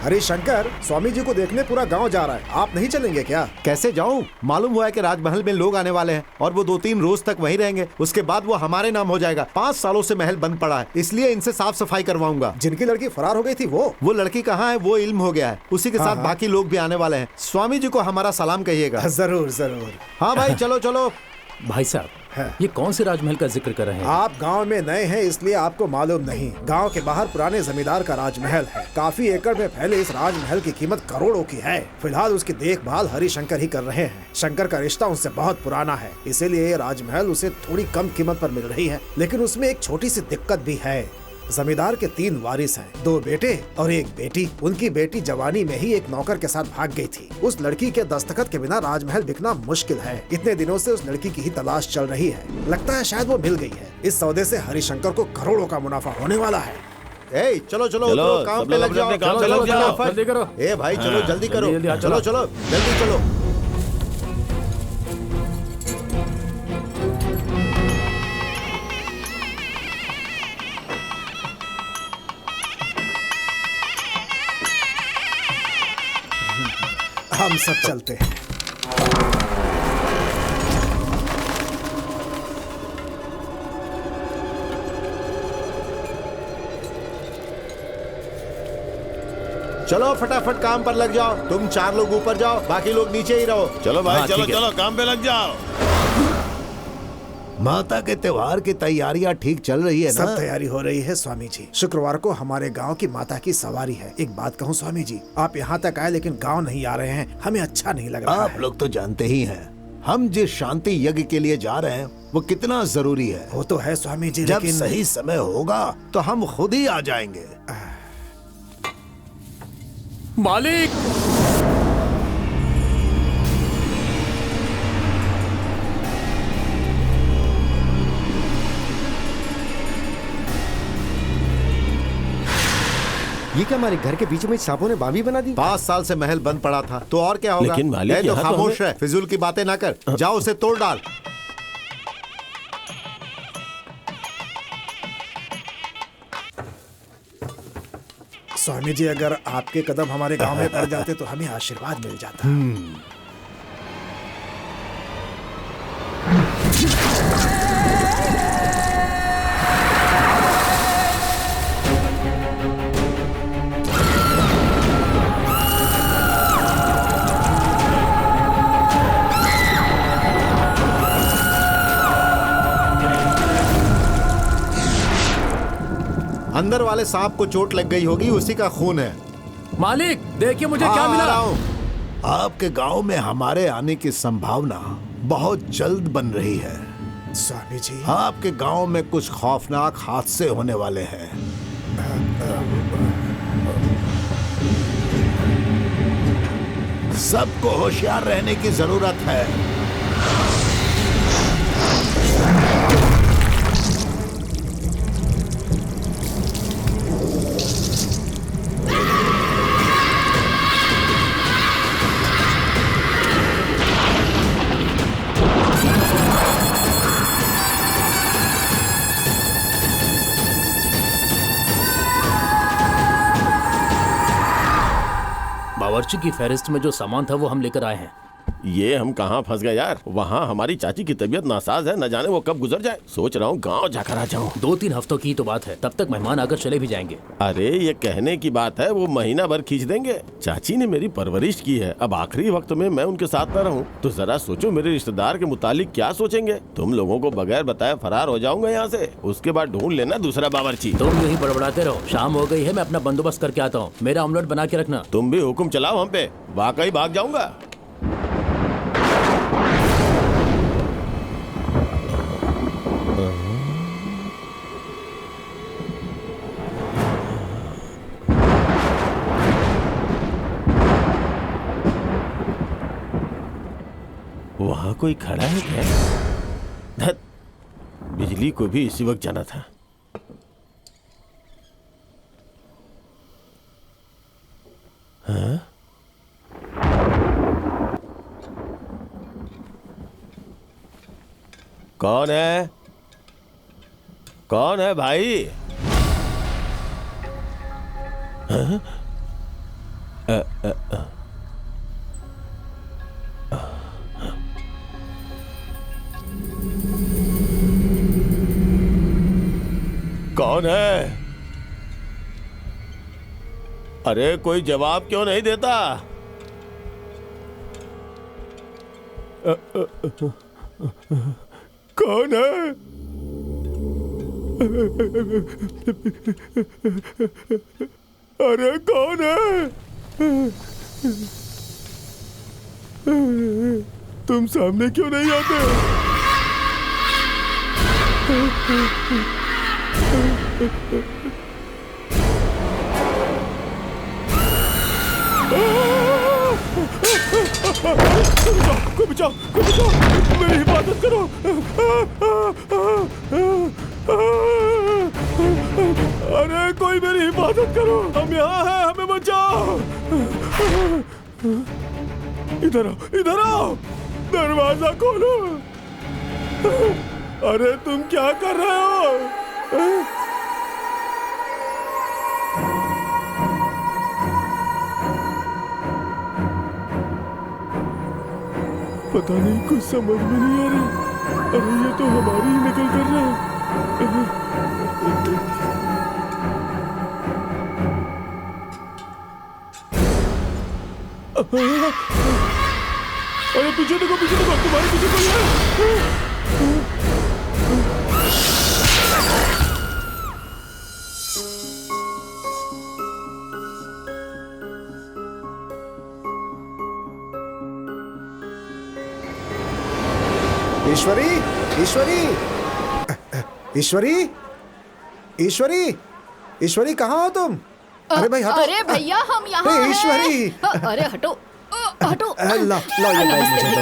हरिशंकर, स्वामी जी को देखने पूरा गांव जा रहा है, आप नहीं चलेंगे क्या? कैसे जाऊं? मालूम हुआ है कि राजमहल में लोग आने वाले हैं और वो 2-3 रोज तक वहीं रहेंगे। उसके बाद वो हमारे नाम हो जाएगा। 5 सालों से महल बंद पड़ा है, इसलिए इनसे साफ सफाई करवाऊंगा। जिनकी लड़की फरार हो गई थी वो लड़की कहाँ है? वो इल्म हो गया है। उसी के साथ बाकी लोग भी आने वाले हैं। स्वामी जी को हमारा सलाम कहिएगा। जरूर जरूर। हाँ भाई, चलो चलो। भाई साहब, ये कौन से राजमहल का जिक्र कर रहे हैं? आप गांव में नए हैं इसलिए आपको मालूम नहीं। गांव के बाहर पुराने जमींदार का राजमहल है। काफी एकड़ में फैले इस राजमहल की कीमत करोड़ों की है। फिलहाल उसकी देखभाल हरिशंकर ही कर रहे हैं। शंकर का रिश्ता उनसे बहुत पुराना है, इसीलिए ये राजमहल उसे थोड़ी कम कीमत पर मिल रही है। लेकिन उसमें एक छोटी सी दिक्कत भी है। जमींदार के 3 वारिस हैं, 2 बेटे और 1 बेटी। उनकी बेटी जवानी में ही एक नौकर के साथ भाग गई थी। उस लड़की के दस्तखत के बिना राजमहल बिकना मुश्किल है। इतने दिनों से उस लड़की की ही तलाश चल रही है। लगता है शायद वो मिल गई है। इस सौदे से हरिशंकर को करोड़ों का मुनाफा होने वाला है। ए, चलो चलो उतरो, काम पे लग जाओ। जल्दी करो। ए भाई चलो, जल्दी करो। चलो चलो जल्दी चलो। हम सब चलते हैं। चलो फटाफट काम पर लग जाओ। तुम 4 लोग ऊपर जाओ, बाकी लोग नीचे ही रहो। चलो भाई, चलो चलो काम पे लग जाओ। माता के त्योहार की तैयारियां ठीक चल रही है ना? सब तैयारी हो रही है स्वामी जी। शुक्रवार को हमारे गांव की माता की सवारी है। एक बात कहूं स्वामी जी, आप यहाँ तक आए लेकिन गांव नहीं आ रहे हैं, हमें अच्छा नहीं लग रहा है। आप लोग तो जानते ही हैं हम जिस शांति यज्ञ के लिए जा रहे हैं वो कितना जरूरी है। वो तो है स्वामी जी, जब लेकिन सही समय होगा तो हम खुद ही आ जाएंगे। मालिक, ये क्या हमारे घर के बीच में सांपों ने बावी बना दी? 5 साल से महल बंद पड़ा था तो और क्या होगा? लेकिन मालिक, तो यहाँ तो खामोश रह, फिजूल की बातें ना कर। जाओ उसे तोड़ डाल। स्वामी जी, अगर आपके कदम हमारे गांव में पड़ जाते तो हमें आशीर्वाद मिल जाता। अंदर वाले सांप को चोट लग गई होगी, उसी का खून है। मालिक देखिए मुझे क्या मिला। आपके गांव में हमारे आने की संभावना बहुत जल्द बन रही है। स्वामी जी, आपके गांव में कुछ खौफनाक हादसे होने वाले हैं। सबको होशियार रहने की जरूरत है। बावर्ची की फहरिस्त में जो सामान था वो हम लेकर आए हैं। ये हम कहाँ फंस गए यार। वहाँ हमारी चाची की तबीयत नासाज है, न जाने वो कब गुजर जाए। सोच रहा हूँ गांव जाकर आ जाऊँ। 2-3 हफ्तों की तो बात है, तब तक मेहमान आकर चले भी जाएंगे। अरे ये कहने की बात है, वो महीना भर खींच देंगे। चाची ने मेरी परवरिश की है, अब आखिरी वक्त में मैं उनके साथ न रहूं तो जरा सोचो मेरे रिश्तेदार के मुतालिक क्या सोचेंगे। तुम लोगों को बगैर बताए फरार हो जाऊंगा यहाँ से, उसके बाद ढूंढ लेना दूसरा बावर्ची। तुम यही बड़बड़ाते रहो, शाम हो गई है, मैं अपना बंदोबस्त करके आता हूँ। मेरा ऑमलेट बना के रखना। तुम भी हुक्म चलाओ हम पे, वाकई भाग जाऊंगा। वहां कोई खड़ा है क्या? धत, बिजली को भी इसी वक्त जाना था। हाँ? कौन है? कौन है भाई? हाँ? कौन है? अरे कोई जवाब क्यों नहीं देता? कौन है? अरे कौन है? तुम सामने क्यों नहीं आते? कोई बचाओ, कोई बचाओ, मेरी हिफाजत करो। अरे कोई मेरी हिफाजत करो, हम यहाँ हैं, हमें बचाओ। इधर आओ, इधर आओ, दरवाजा खोलो। अरे तुम क्या कर रहे हो? पता नहीं, कुछ समझ में नहीं आ रहा। अरे ये तो हमारी ही नकल कर रहा है। अरे पीछे देखो, पीछे देखो, तुम्हारे पीछे कोई है। ईश्वरी, ईश्वरी, ईश्वरी, ईश्वरी, ईश्वरी, कहाँ हो तुम? अरे भाई हटो। अरे भैया हम यहाँ हैं। ईश्वरी, अरे हटो, हटो। ला ये मुझे दो।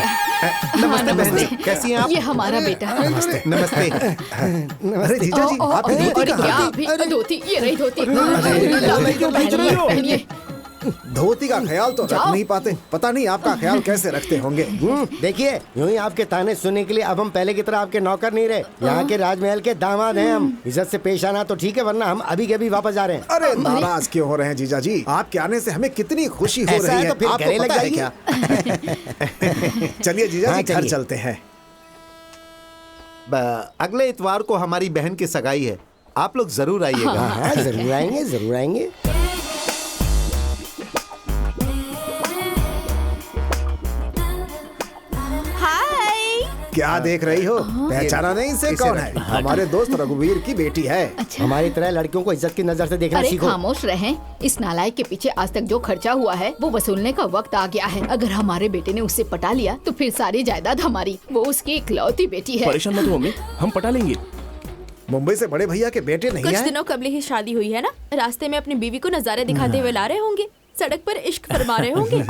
नमस्ते बहन जी, कैसी हैं आप? ये हमारा बेटा। नमस्ते नमस्ते। अरे जीजा जी, आपकी धोती अरे कहाँ? क्या अभी धोती, ये रही धोती। पहनिए। धोती का ख्याल तो रख नहीं पाते, पता नहीं आपका ख्याल कैसे रखते होंगे। देखिए, यूं ही आपके ताने सुनने के लिए अब हम पहले की तरह आपके नौकर नहीं रहे, यहाँ के राजमहल के दामाद हैं हम। इज्जत से पेश आना तो ठीक है, वरना हम अभी के अभी वापस जा रहे हैं। अरे नाराज क्यों हो रहे हैं जीजा जी? आपके आने से हमें कितनी खुशी हो ऐसा रही है है। तो फिर आपको गले लग पता है जाइए। क्या? चलिए जीजा हाँ, जी, घर चलिए। चलते हैं। अगले इतवार को हमारी बहन की सगाई है, आप लोग जरूर आइएगा। हाँ, जरूर आएंगे, जरूर आएंगे। क्या देख रही हो? पहचाना नहीं इसे? कौन है? हमारे दोस्त रघुवीर की बेटी है। अच्छा, हमारी तरह लड़कियों को इज्जत की नजर से देखना अरे सीखो। खामोश रहें। इस नालायक के पीछे आज तक जो खर्चा हुआ है वो वसूलने का वक्त आ गया है। अगर हमारे बेटे ने उससे पटा लिया तो फिर सारी जायदाद हमारी। वो उसकी इकलौती बेटी है। परेशान मत हो मम्मी, हम पटा लेंगे। मुंबई से बड़े भैया के बेटे नहीं कुछ है? दिनों कबल ही शादी हुई है ना, रास्ते में अपनी बीवी को नजारे दिखाते हुए ला रहे होंगे, सड़क पर इश्क फरमा रहे होंगे।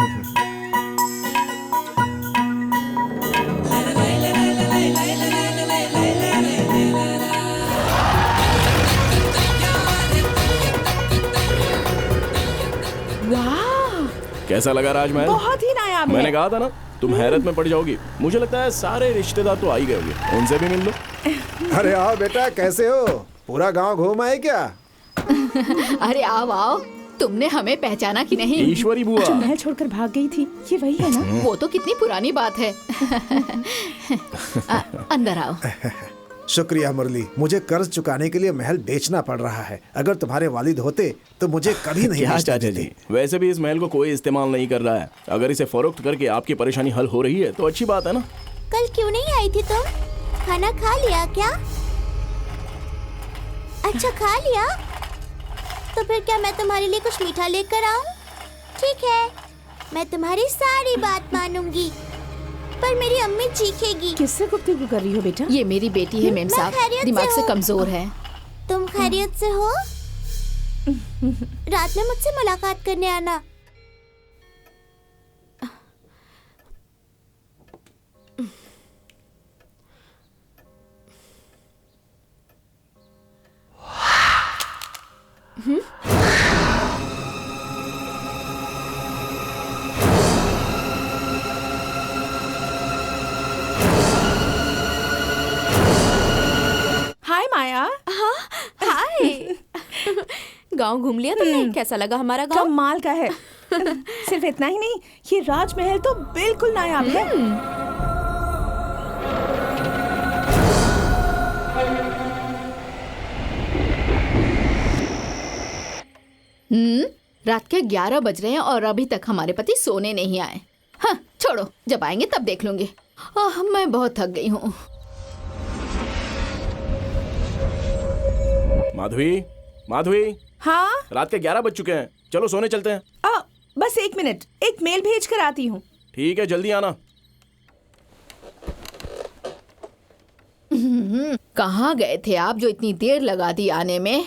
कैसा लगा राजमहल? बहुत ही नायाब मैंने है। कहा था ना, तुम हैरत में पड़ जाओगी। मुझे लगता है सारे रिश्तेदार तो आ ही गए होंगे, उनसे भी मिल लो। अरे आओ बेटा, कैसे हो? पूरा गांव घूम आए क्या? अरे आओ आओ, तुमने हमें पहचाना कि नहीं? ईश्वरी बुआ। जो महल छोड़कर भाग गई थी, ये वही है ना? वो तो कितनी पुरानी बात है। अंदर आओ। शुक्रिया मुरली, मुझे कर्ज चुकाने के लिए महल बेचना पड़ रहा है। अगर तुम्हारे वालिद होते तो मुझे कभी नहीं क्या बेचने चाचा देते। जी, वैसे भी इस महल को कोई इस्तेमाल नहीं कर रहा है। अगर इसे फरोख्त करके आपकी परेशानी हल हो रही है तो अच्छी बात है ना। कल क्यों नहीं आई थी तुम? खाना खा लिया क्या? अच्छा खा लिया? तो फिर क्या मैं तुम्हारे लिए कुछ मीठा लेकर आऊं? ठीक है, मैं तुम्हारी सारी बात मानूंगी, पर मेरी अम्मी चीखेगी। किससे गुफ्तगू कर रही हो बेटा? ये मेरी बेटी है मेम मैं साहब, खैरियत दिमाग से से हूँ। कमजोर है। तुम खैरियत से हो? रात में मुझसे मुलाकात करने आना। हाय माया। हाय। गांव घूम लिया तुमने? कैसा लगा हमारा गांव? कमाल का है। सिर्फ इतना ही नहीं, ये राजमहल तो बिल्कुल नायाब है। रात के 11 बज रहे हैं और अभी तक हमारे पति सोने नहीं आए। हाँ, छोड़ो, जब आएंगे तब देख लूंगी। मैं बहुत थक गई हूँ। माधवी, माधवी, हाँ रात के 11 बज चुके हैं, चलो सोने चलते हैं। बस 1 मिनट, एक मेल भेज कर आती हूँ। ठीक है, जल्दी आना। कहाँ गए थे आप जो इतनी देर लगा दी आने में?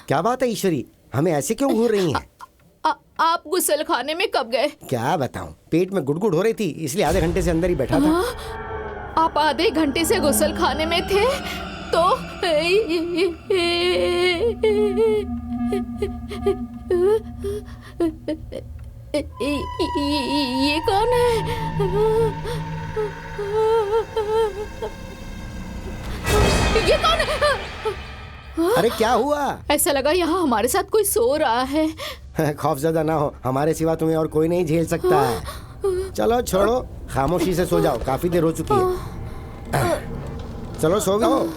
क्या बात है ईश्वरी, हमें ऐसे क्यों घूर रही हैं? आप गुसल खाने में कब गए? क्या बताऊं, पेट में गुड़गुड़ हो रही थी, इसलिए आधे घंटे से अंदर ही बैठा था। आप आधे घंटे से गुसल खाने में थे तो ये कौन है? ये कौन है? अरे क्या हुआ? ऐसा लगा यहाँ हमारे साथ कोई सो रहा है। खौफजदा ना हो, हमारे सिवा तुम्हें और कोई नहीं झेल सकता है। चलो छोड़ो, खामोशी से सो जाओ, काफी देर हो चुकी है। चलो सो जाओ।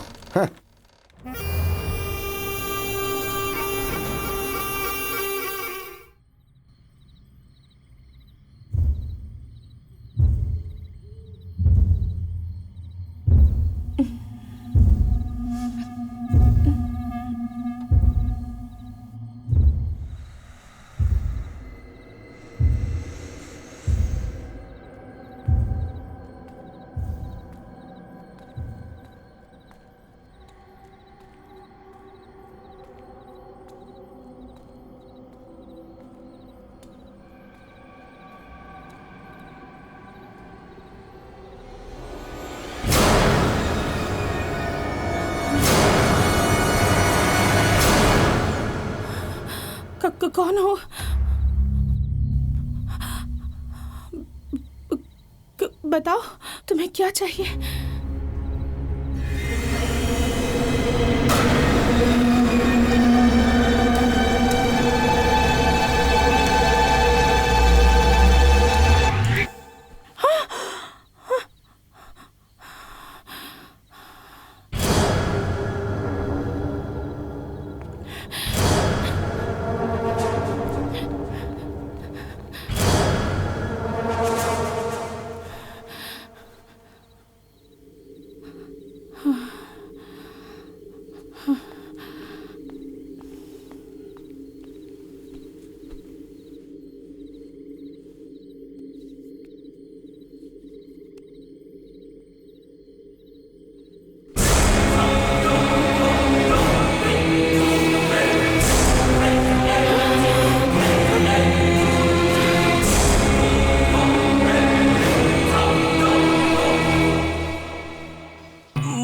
कौन हो? बताओ, तुम्हें क्या चाहिए?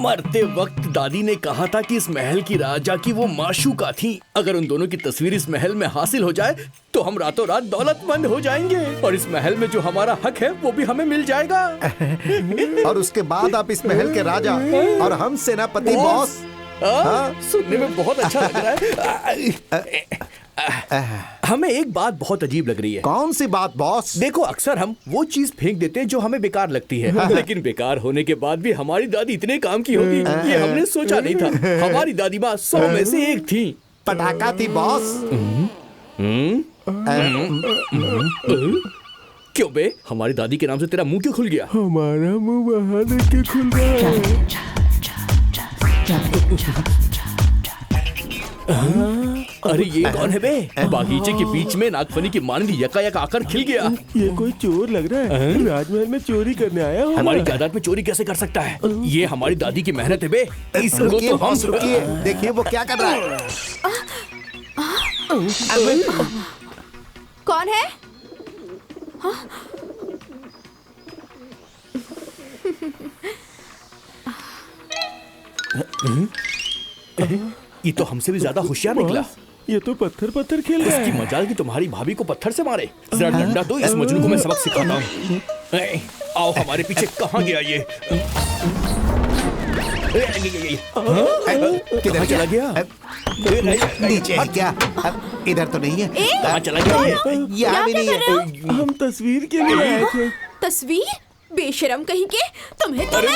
मरते वक्त दादी ने कहा था कि इस महल की राजा की वो माशूका थी। अगर उन दोनों की तस्वीर इस महल में हासिल हो जाए तो हम रातों रात दौलतमंद हो जाएंगे और इस महल में जो हमारा हक है वो भी हमें मिल जाएगा। और उसके बाद आप इस महल के राजा और हम सेनापति बॉस। सुनने में बहुत अच्छा लग रहा है। हमें एक बात बहुत अजीब लग रही है। कौन सी बात बॉस? देखो, अक्सर हम वो चीज फेंक देते हैं जो हमें बेकार लगती है, लेकिन बेकार होने के बाद भी हमारी दादी इतने काम की होगी ये हमने सोचा नहीं था। हमारी दादी माँ 100 में से एक थी। पटाखा थी बॉस। क्यों बे, हमारी दादी के नाम से तेरा मुंह क्यों खुल गया? हमारा मुंह बहाने के खुल रहा है। अरे ये कौन है बे? बागीचे के बीच में नागफनी की मानवी यकायक आकर खिल गया। ये कोई चोर लग रहा है। राजमहल में चोरी करने आया हूँ। हमारी जायदाद में चोरी कैसे कर सकता है? ये हमारी दादी की मेहनत है बे। इसको तो हम रुकिए, देखिए वो क्या कर रहा है। कौन है? ये तो हमसे भी ज्यादा होशियार निकला। ये तो पत्थर खेल रहा है। इसकी मजाल की तुम्हारी भाभी को पत्थर से मारे। जरा डंडा दो, इस मजनू को मैं सबक सिखाता हूँ। आओ हमारे पीछे कहाँ गया ये? किधर चला गया? नीचे है क्या? इधर तो नहीं है। कहाँ चला गया ये? यहाँ भी नहीं है। हम तस्वीर के लिए आए थे। तस्वीर? बेशरम कहीं के, तुम्हें तो अरे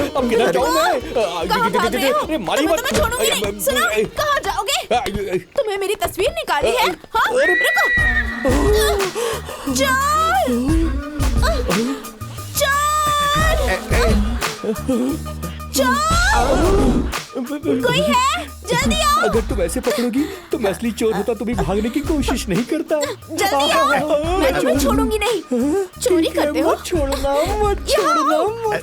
अब किधर जाऊँ मैं? कहाँ भाग रहे हो? अरे मारी मत। तुम्हें छोड़ूंगी नहीं। सुनो, कहाँ जाओगे? तुम्हें मेरी तस्वीर निकाली है? हाँ, रुको। कोई है? जल्दी आओ। अगर तुम ऐसे पकड़ोगी तो मैं असली चोर होता तो भी भागने की कोशिश नहीं करता। जल्दी आओ, मैं तुम्हें छोड़ूंगी नहीं। चोरी करते हो? मत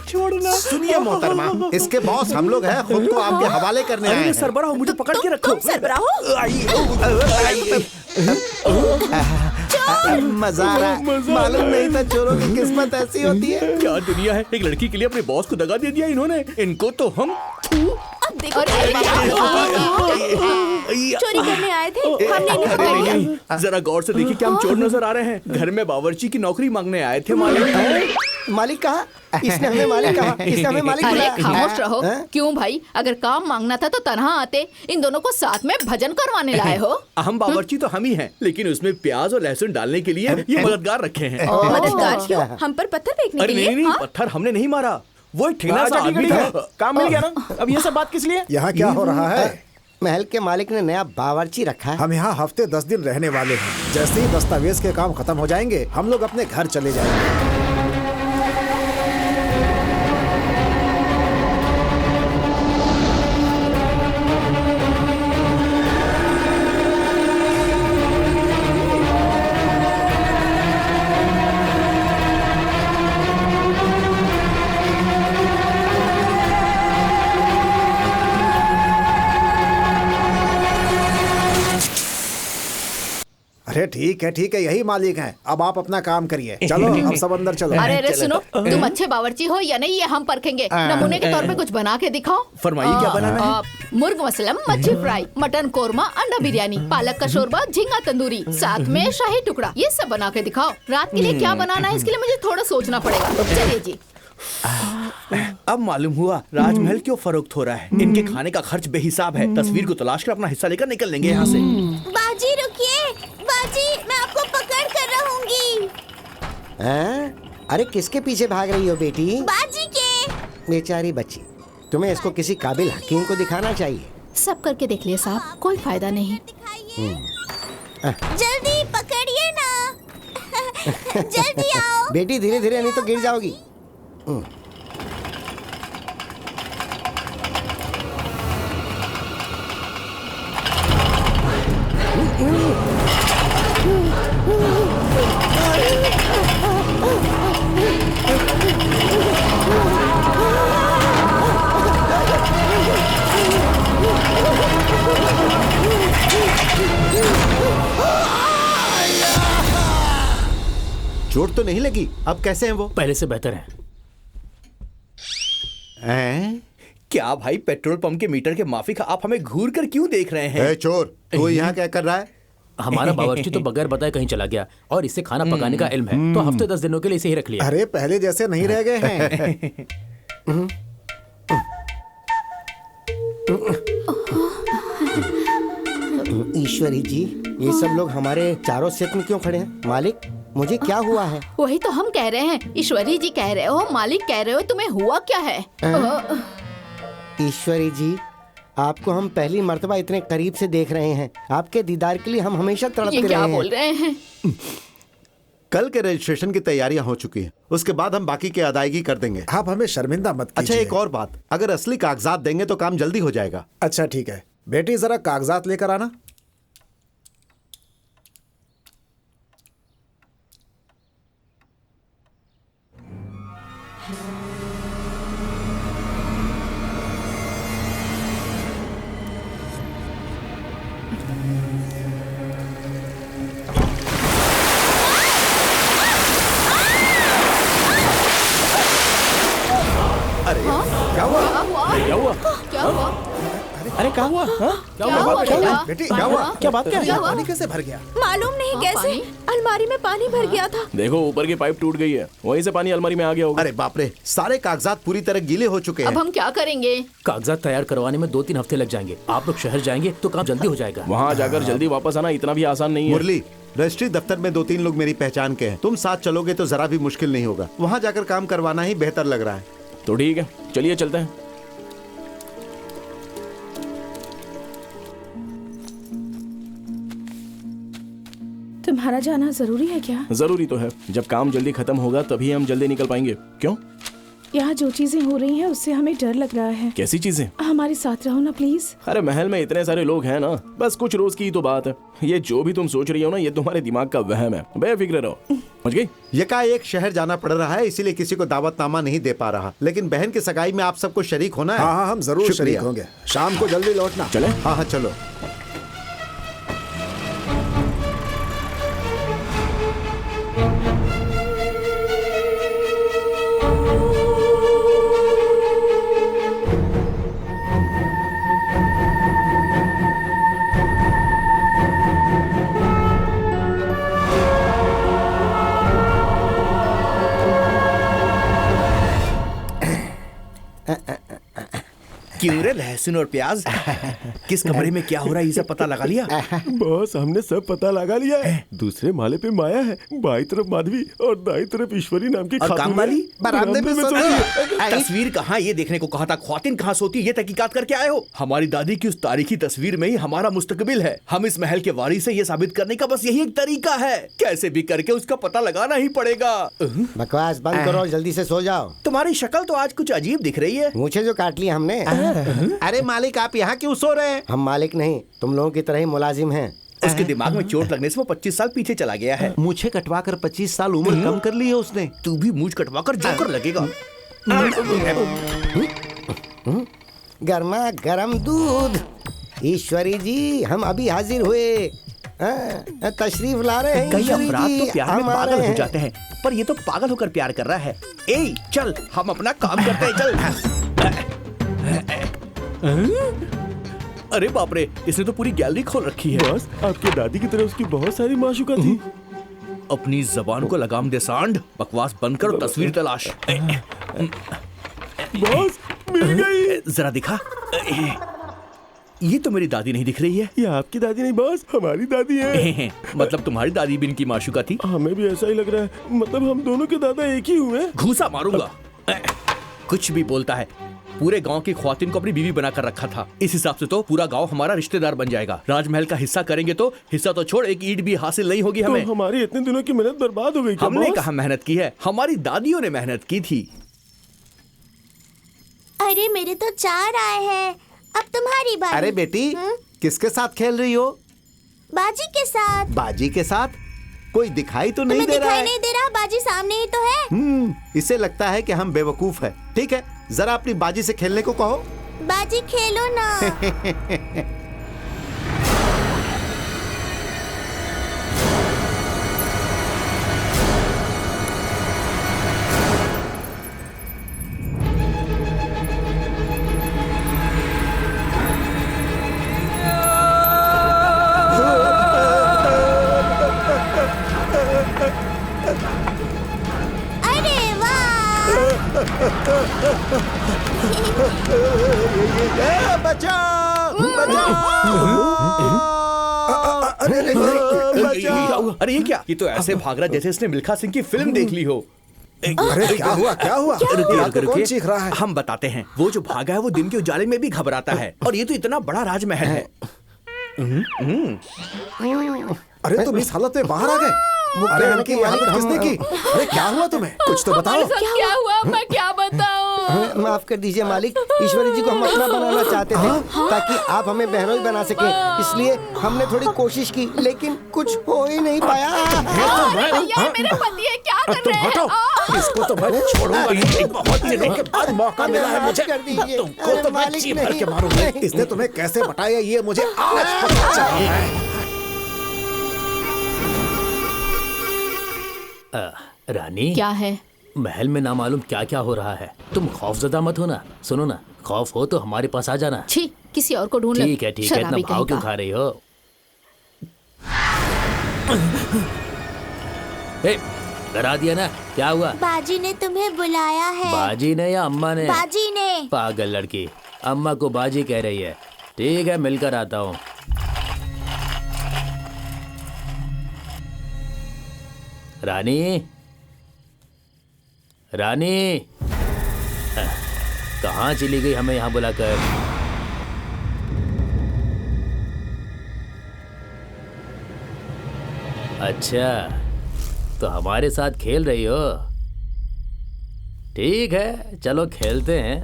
छोड़ना। सुनिए मोहतरमा, इसके बॉस हम लोग हैं, खुद को आपके हवाले करने आए हैं। सरबराह मुझे पकड़ के रखो। तुम सरबराह हो? मजा आ रहा है। मालूम नहीं था चोरों की किस्मत ऐसी होती है। क्या दुनिया है, एक लड़की के लिए अपने बॉस को दगा दे दिया इन्होंने। इनको तो हम अब देखो, चोरी करने आए थे, हमने इन्हें पकड़ लिया। जरा गौर से देखिए, क्या हम चोर नजर आ रहे हैं? घर में बावर्ची की नौकरी मांगने आए थे। मालिक कहा? इसने हमें मालिक कहा? इसने हमें मालिक अरे बुलाया? खामोश रहो। क्यों भाई, अगर काम मांगना था तो तनहा आते। इन दोनों को साथ में भजन करवाने लाए हो। हम बावर्ची तो हम ही हैं, लेकिन उसमें प्याज और लहसुन डालने के लिए ये मददगार रखे हैं। मददगार क्यों? हम पर पत्थर फेंकने अरे के लिए? नहीं, पत्थर हमने नहीं मारा, वो एक ठेला सा आदमी था। काम मिल गया ना? अब ये सब बात किस लिए? यहाँ क्या हो रहा है? महल के मालिक ने नया बावर्ची रखा है। हम यहाँ हफ्ते 10 दिन रहने वाले हैं। जैसे ही दस्तावेज के काम खत्म हो जाएंगे हम लोग अपने घर चले जाएंगे। अरे ठीक है, यही मालिक हैं। अब आप अपना काम करिए। चलो अब सब अंदर चलो। अरे सुनो, तुम अच्छे बावर्ची हो या नहीं ये हम परखेंगे। नमूने के तौर पे कुछ बना के दिखाओ। फरमाइए, क्या बनाना है? मुर्ग मसलम, मच्छी फ्राई, मटन कोरमा, अंडा बिरयानी, पालक का शोरबा, झींगा तंदूरी, साथ में शाही टुकड़ा। ये सब बना के दिखाओ। रात के लिए क्या बनाना है इसके लिए मुझे थोड़ा सोचना पड़ेगा। चलिए जी। अब मालूम हुआ राजमहल क्यों फरोख्त हो रहा है। इनके खाने का खर्च बेहिसाब है। तस्वीर को तलाश कर अपना हिस्सा लेकर निकल लेंगे यहाँ से। बाजी रुकिए, बाजी मैं आपको पकड़ कर रहूंगी। अरे किसके पीछे भाग रही हो बेटी? बाजी के। बेचारी बच्ची, तुम्हें इसको किसी काबिल हकीम को दिखाना चाहिए। सब करके देख लिया साहब, कोई फायदा नहीं। जल्दी पकड़िए ना। जल्दी आओ। बेटी धीरे धीरे, नहीं तो गिर जाओगी। चोट तो नहीं लगी? अब कैसे हैं वो? पहले से बेहतर है। क्या भाई, पेट्रोल पंप के मीटर के माफिक आप हमें घूर कर क्यों देख रहे हैं? चोर, तू यहाँ क्या कर रहा है? हमारा बावर्ची तो बगैर बताए कहीं चला गया और इसे खाना पकाने का इल्म है, तो हफ्ते 10 दिनों के लिए इसे ही रख लिया। अरे पहले जैसे नहीं रह गए हैं। ईश्वरी जी, ये सब लोग हमारे चारों सेट में क्यों खड़े हैं? मालिक, मुझे क्या हुआ है? वही तो हम कह रहे हैं। ईश्वरी जी कह रहे हो, मालिक कह रहे हो, तुम्हें हुआ क्या है? ईश्वरी जी, आपको हम पहली मर्तबा इतने करीब से देख रहे हैं। आपके दीदार के लिए हम हमेशा तड़पते रहे हैं। ये क्या बोल रहे हैं? कल के रजिस्ट्रेशन की तैयारियां हो चुकी हैं। उसके बाद हम बाकी की अदायगी कर देंगे। आप हमें शर्मिंदा मत कीजिए। अच्छा, एक और बात, अगर असली कागजात देंगे तो काम जल्दी हो जाएगा। अच्छा ठीक है, बेटी जरा कागजात लेकर आना। क्या हुआ? क्या हुआ? क्या हुआ? अरे क्या हुआ? हाँ? क्या हुआ बेटा? बेटी क्या हुआ? क्या बात क्या है? पानी कैसे भर गया? मालूम नहीं हाँ, कैसे पानी? अलमारी में पानी भर गया था। देखो ऊपर की पाइप टूट गई है, वहीं से पानी अलमारी में आ गया होगा। अरे बाप रे, सारे कागजात पूरी तरह गीले हो चुके अब हैं। हम क्या करेंगे? कागजात तैयार करवाने में 2-3 हफ्ते लग जाएंगे। आप लोग शहर जाएंगे तो काम जल्दी हो जाएगा। वहाँ जाकर जल्दी वापस आना इतना भी आसान नहीं है। मुरली, रजिस्ट्री दफ्तर में 2-3 लोग मेरी पहचान के हैं। तुम साथ चलोगे तो जरा भी मुश्किल नहीं होगा। वहाँ जाकर काम करवाना ही बेहतर लग रहा है। तो ठीक है, चलिए चलते हैं। तुम्हारा जाना जरूरी है क्या? जरूरी तो है, जब काम जल्दी खत्म होगा तभी हम जल्दी निकल पाएंगे। क्यों? यहाँ जो चीजें हो रही हैं उससे हमें डर लग रहा है। कैसी चीजें? हमारे साथ रहो ना प्लीज। अरे महल में इतने सारे लोग हैं ना, बस कुछ रोज की ही तो बात है। ये जो भी तुम सोच रही हो ना, ये तुम्हारे दिमाग का वहम है। बेफिक्र रहो, समझ गई? यकाएक शहर जाना पड़ रहा है, इसीलिए किसी को दावतनामा नहीं दे पा रहा। लेकिन बहन की सगाई में आप सबको शरीक होना है। हाँ हाँ, हम जरूर शरीक शुक्रिया। होंगे। शाम को जल्दी लौटना। चले? हाँ हाँ चलो। क्यों रे लहसुन और प्याज? किस कमरे में क्या हो रहा है, इसे पता लगा लिया? बॉस, हमने सब पता लगा लिया है। दूसरे माले पे माया है, बाई तरफ माधवी और दाई तरफ ईश्वरी नाम की और खातून काम वाली? है। बरामदे में सोती है। तस्वीर कहाँ ये देखने को कहा था, ख्वातीन कहाँ सोती, ये तहकीकात करके आए हो? हमारी दादी की उस तारीखी तस्वीर में ही हमारा मुस्तकबिल है। हम इस महल के वारिस है, ये साबित करने का बस यही एक तरीका है। कैसे भी करके उसका पता लगाना ही पड़ेगा। बकवास बंद करो, जल्दी से सो जाओ। तुम्हारी शक्ल तो आज कुछ अजीब दिख रही है। मुझे जो काट लिया हमने। अरे मालिक, आप यहाँ क्यों सो रहे हैं? हम मालिक नहीं, तुम लोगों की तरह ही मुलाजिम हैं। उसके दिमाग में चोट लगने से वो 25 साल पीछे चला गया है। मुझे कटवा कर 25 साल उम्र कम कर ली है उसने। तू भी मूंछ कटवा कर जोकर लगेगा। गर्मा गर्म दूध। ईश्वरी जी, हम अभी हाजिर हुए। तशरीफ ला रहे हैं। कई ईश्वरी अफराद जी, तो प्यार में हम आ पागल रहे हो हैं। जाते हैं, पर ये तो पागल होकर प्यार कर रहा है। ए चल, हम अपना काम करते हैं, चल। अरे बाप रे, इसने तो पूरी गैलरी खोल रखी है। बॉस, आपके दादी की तरह उसकी बहुत सारी माशूका थी। अपनी जबान को लगाम दे सांड। बकवास बंद कर, तस्वीर तलाश। बॉस, मिल गई। जरा दिखा। ये तो मेरी दादी नहीं दिख रही है। ये आपकी दादी नहीं बॉस, हमारी दादी है। मतलब तुम्हारी दादी भी इनकी माशूका थी? हमें भी ऐसा ही लग रहा है। मतलब हम दोनों के दादा एक ही हुए। घूसा मारूंगा। कुछ भी बोलता है। पूरे गांव की ख्वातीन को अपनी बीवी बनाकर रखा था। इस हिसाब से तो पूरा गांव हमारा रिश्तेदार बन जाएगा। राजमहल का हिस्सा करेंगे तो हिस्सा तो छोड़, एक ईंट भी हासिल नहीं होगी हमें। तो हमारी इतने दिनों की मेहनत बर्बाद हो गई क्या हमने बॉस? कहा मेहनत की है, हमारी दादियों ने मेहनत की थी। अरे मेरे तो 4 आए हैं, अब तुम्हारी बारी। अरे बेटी, किसके साथ खेल रही हो? बाजी के साथ। बाजी के साथ? कोई दिखाई तो नहीं तुम्हें दे रहा दिखाई है। नहीं दे रहा, बाजी सामने ही तो है। इसे लगता है कि हम बेवकूफ है। ठीक है, जरा अपनी बाजी से खेलने को कहो। बाजी खेलो ना। अरे वाह! अरे ये क्या? ये तो ऐसे भाग रहा जैसे इसने मिल्खा सिंह की फिल्म देख ली हो। अरे क्या हुआ, क्या हुआ? रुकिए, कौन चीख रहा है? हम बताते हैं। वो जो भागा है वो दिन के उजाले में भी घबराता है, और ये तो इतना बड़ा राजमहल है। अरे तुम इस हालत में बाहर आ गए? अरे इनकी हालत किसने की? अरे क्या हुआ तुम्हें? कुछ तो बताओ। क्या हुआ? मैं क्या बताऊं? माफ कर दीजिए मालिक, ईश्वरी जी को हम अपना बनाना चाहते थे ताकि आप हमें बहनोई बना सके, इसलिए हमने थोड़ी कोशिश की लेकिन कुछ हो ही नहीं पाया। मेरे पति है, क्या कर रहे हैं? इसको तो मैं छोड़ूंगा नहीं। बहुत दिनों के बाद मौका मिला है मुझे। तुमको तो मैं जी भर के मारूंगा। इसने तुम्हें कैसे बटाया ये मुझे आज पता चला है। रानी क्या है? महल में ना मालूम क्या क्या हो रहा है। तुम खौफजदा मत हो ना। सुनो ना, खौफ हो तो हमारे पास आ जाना। छी, किसी और को ढूंढ लो। ठीक है, इतना भाव क्यों खा रही हो? डरा दिया ना? क्या हुआ? बाजी ने तुम्हें बुलाया है। बाजी ने या अम्मा ने? बाजी ने। पागल लड़की, अम्मा को बाजी कह रही है। ठीक है, मिलकर आता हूँ। रानी, रानी, कहाँ चली गई हमें यहाँ बुलाकर? अच्छा, तो हमारे साथ खेल रही हो? ठीक है, चलो खेलते हैं।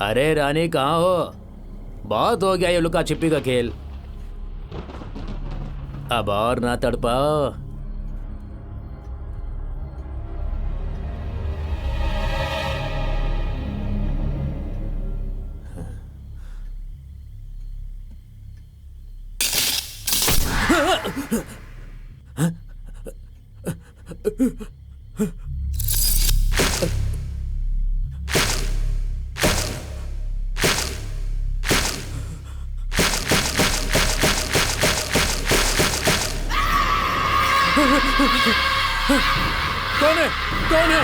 अरे रानी, कहाँ हो? बहुत हो गया ये लुका छिपी का खेल। अब और ना तड़पाओ। कौन है? कौन है?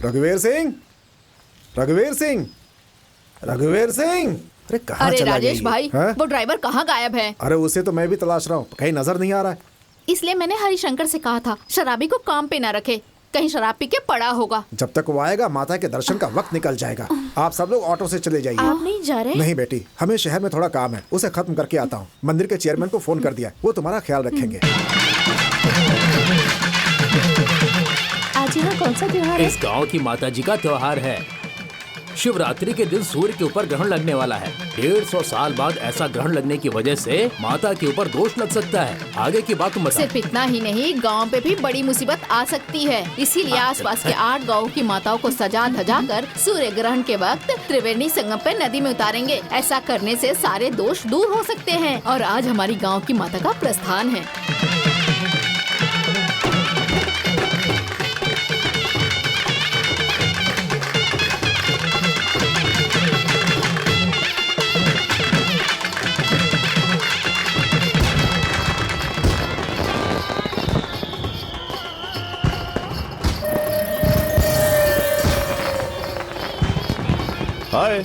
रघुवीर सिंह, रघुवीर सिंह, रघुवीर सिंह। अरे कहाँ चला राजेश गया भाई, वो ड्राइवर कहाँ गायब है? अरे उसे तो मैं भी तलाश रहा हूँ, कहीं नजर नहीं आ रहा है। इसलिए मैंने हरिशंकर से कहा था शराबी को काम पे ना रखे, कहीं शराब पी के पड़ा होगा। जब तक वो आएगा माता के दर्शन का वक्त निकल जाएगा। आप सब लोग ऑटो से चले जाइए। आप नहीं जा रहे? नहीं बेटी, हमें शहर में थोड़ा काम है, उसे खत्म करके आता हूँ। मंदिर के चेयरमैन को फोन कर दिया, वो तुम्हारा ख्याल रखेंगे। आज यहाँ कौन सा त्योहार है? इस गांव की माताजी का त्योहार है। शिवरात्रि के दिन सूर्य के ऊपर ग्रहण लगने वाला है। 150 साल बाद ऐसा ग्रहण लगने की वजह से माता के ऊपर दोष लग सकता है। आगे की बात तुम बताओ। सिर्फ इतना ही नहीं, गांव पे भी बड़ी मुसीबत आ सकती है। इसीलिए आसपास के 8 गाँव की माताओं को सजा धजा कर सूर्य ग्रहण के वक्त त्रिवेणी संगम पे नदी में उतारेंगे। ऐसा करने से सारे दोष दूर हो सकते हैं। और आज हमारी गाँव की माता का प्रस्थान है। हाय।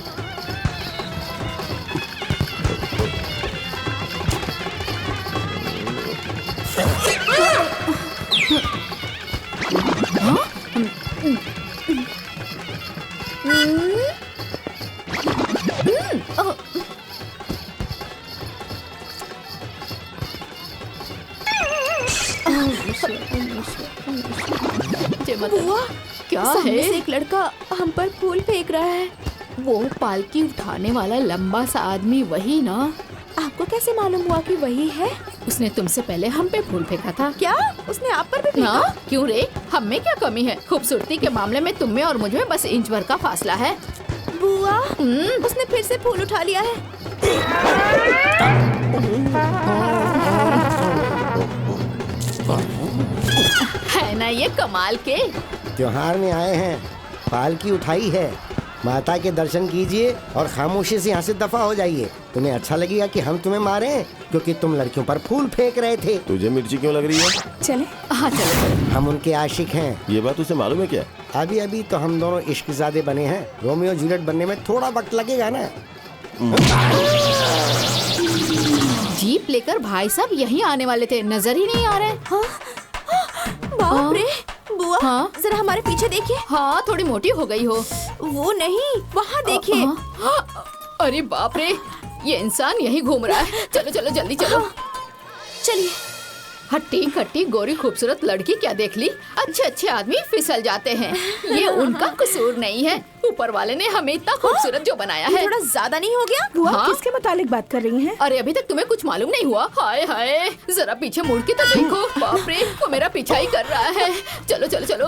बुआ, क्या सामने है? से एक लड़का हम पर फूल फेंक रहा है। वो पालकी उठाने वाला लंबा सा आदमी वही ना? आपको कैसे मालूम हुआ कि वही है? उसने तुमसे पहले हम पे फूल फेंका था। क्या? उसने आप पर भी फेंका? हाँ, क्यों रे? हम में क्या कमी है? खूबसूरती के मामले में तुम में और मुझ में बस इंच भर का फासला है। बुआ, उसने फिर से फूल उठा लिया है। है ना ये कमाल के? त्योहार में आए हैं पालकी उठाई है। माता के दर्शन कीजिए और खामोशी से यहाँ से दफा हो जाइए। तुम्हें अच्छा लगेगा कि हम तुम्हें मारें क्योंकि तुम लड़कियों पर फूल फेंक रहे थे। तुझे मिर्ची क्यों लग रही है? चले। हाँ चलो। हम उनके आशिक हैं। ये बात उसे मालूम है क्या? अभी अभी तो हम दोनों इश्कज़ादे बने हैं। रोमियो जूलियट बनने में थोड़ा वक्त लगेगा ना। जीप लेकर भाई साहब यहीं आने वाले थे, नजर ही नहीं आ रहे। बाप रे, बुआ हाँ? जरा हमारे पीछे देखिए। हाँ थोड़ी मोटी हो गई हो। वो नहीं, वहाँ देखिए। अरे बाप रे, ये इंसान यहीं घूम रहा है। चलो चलो जल्दी चलो। चलिए। हट्टी खट्टी गोरी खूबसूरत लड़की क्या देख ली, अच्छे अच्छे आदमी फिसल जाते हैं। ये उनका कसूर नहीं है, ऊपर वाले ने हमें इतना खूबसूरत जो बनाया है। थोड़ा ज्यादा नहीं हो गया? बुआ हाँ? किसके मुतालिक बात कर रही हैं? अरे अभी तक तुम्हें कुछ मालूम नहीं हुआ? हाय हाय, जरा पीछे मुड़ के तो देखो। बाप रे, वो मेरा पीछा ही कर रहा है। चलो चलो चलो।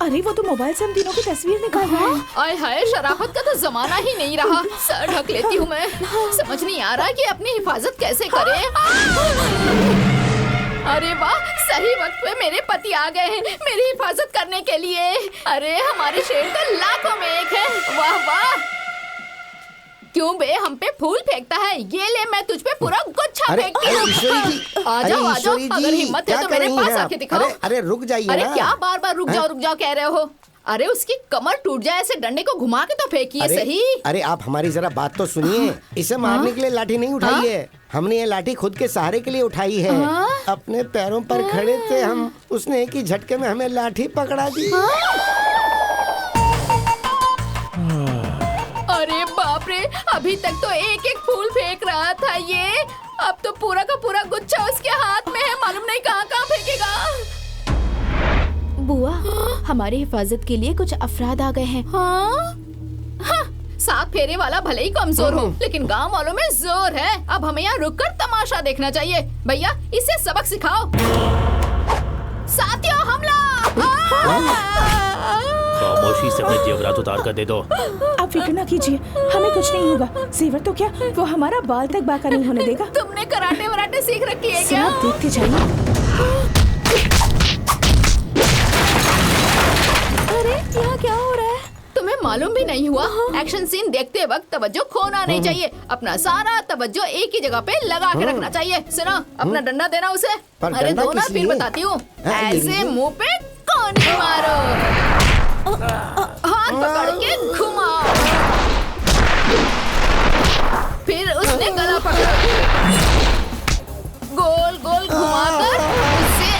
अरे वो तो मोबाइल से हम तीनों की तस्वीर निकाल रहा है। आय हाय, शराफत का तो जमाना ही नहीं रहा। सर ढक लेती हूँ मैं। समझ नहीं आ रहा कि अपनी हिफाजत कैसे करें। अरे वाह, सही वक्त पे मेरे पति आ गए हैं मेरी हिफाजत करने के लिए। अरे हमारे शेर तो लाखों में एक है। वाह वाह। क्यों बे हम पे फूल फेंकता है? ये ले, मैं तुझ पे पूरा गुच्छा फेंकती हूँ। आ जाओ आ जाओ, अगर हिम्मत है तो मेरे पास आके दिखाओ। अरे रुक जाइए। अरे क्या बार बार रुक जाओ कह रहे हो? अरे उसकी कमर टूट जाए, ऐसे डंडे को घुमा के तो फेंकिए सही। अरे आप हमारी जरा बात तो सुनिए। इसे मारने के लिए लाठी नहीं उठाई है, हमने ये लाठी खुद के सहारे के लिए उठाई है। अपने पैरों पर खड़े थे हम, उसने एक ही झटके में हमें लाठी पकड़ा दी। अरे बाप रे, अभी तक तो एक एक फूल फेंक रहा था ये, अब तो पूरा का पूरा गुच्छा उसके हाथ में है। मालूम नहीं कहाँ कहाँ फेंकेगा। बुआ, हमारी हिफाजत के लिए कुछ अफराद आ गए हैं। हाँ? साथ फेरे वाला भले ही कमजोर हो, लेकिन गांव वालों में जोर है। अब हमें यहाँ रुककर तमाशा देखना चाहिए। भैया इसे सबक सिखाओ। साथियों हमला! खामोशी से अपने जेवरात उतार कर दे दो। आप फिक्र ना कीजिए, हमें कुछ नहीं होगा। जेवर तो क्या, वो हमारा बाल तक बाका नहीं होने देगा। तुमने कराटे वराटे सीख रखी है क्या? आप देखते जाइए। अरे यहाँ क्या हो रहा है? तुम्हें मालूम भी नहीं हुआ? एक्शन सीन देखते वक्त तवज्जो खोना नहीं चाहिए। अपना सारा तवज्जो एक ही जगह पे लगा के रखना चाहिए। सुनो, अपना डंडा देना उसे। अरे दो ना, फिर बताती हूँ। ऐसे मुंह पे कोनी मारो, हाथ पकड़ के घुमाओ, फिर उसने गला पकड़ा, गोल गोल घुमाकर उसे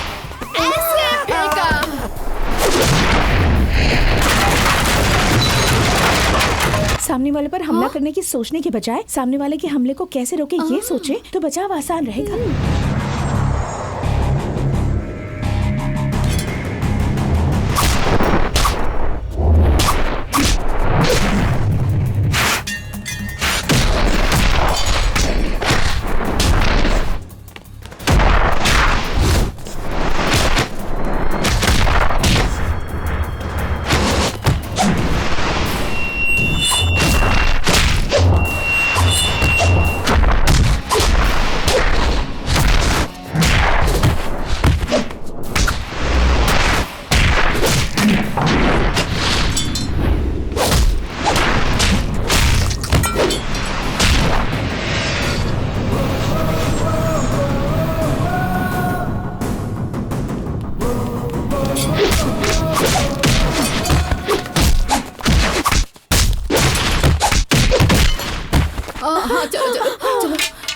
ऐसे फेंका। सामने वाले पर हमला करने की सोचने के बजाय सामने वाले के हमले को कैसे रोके ये सोचे तो बचाव आसान रहेगा।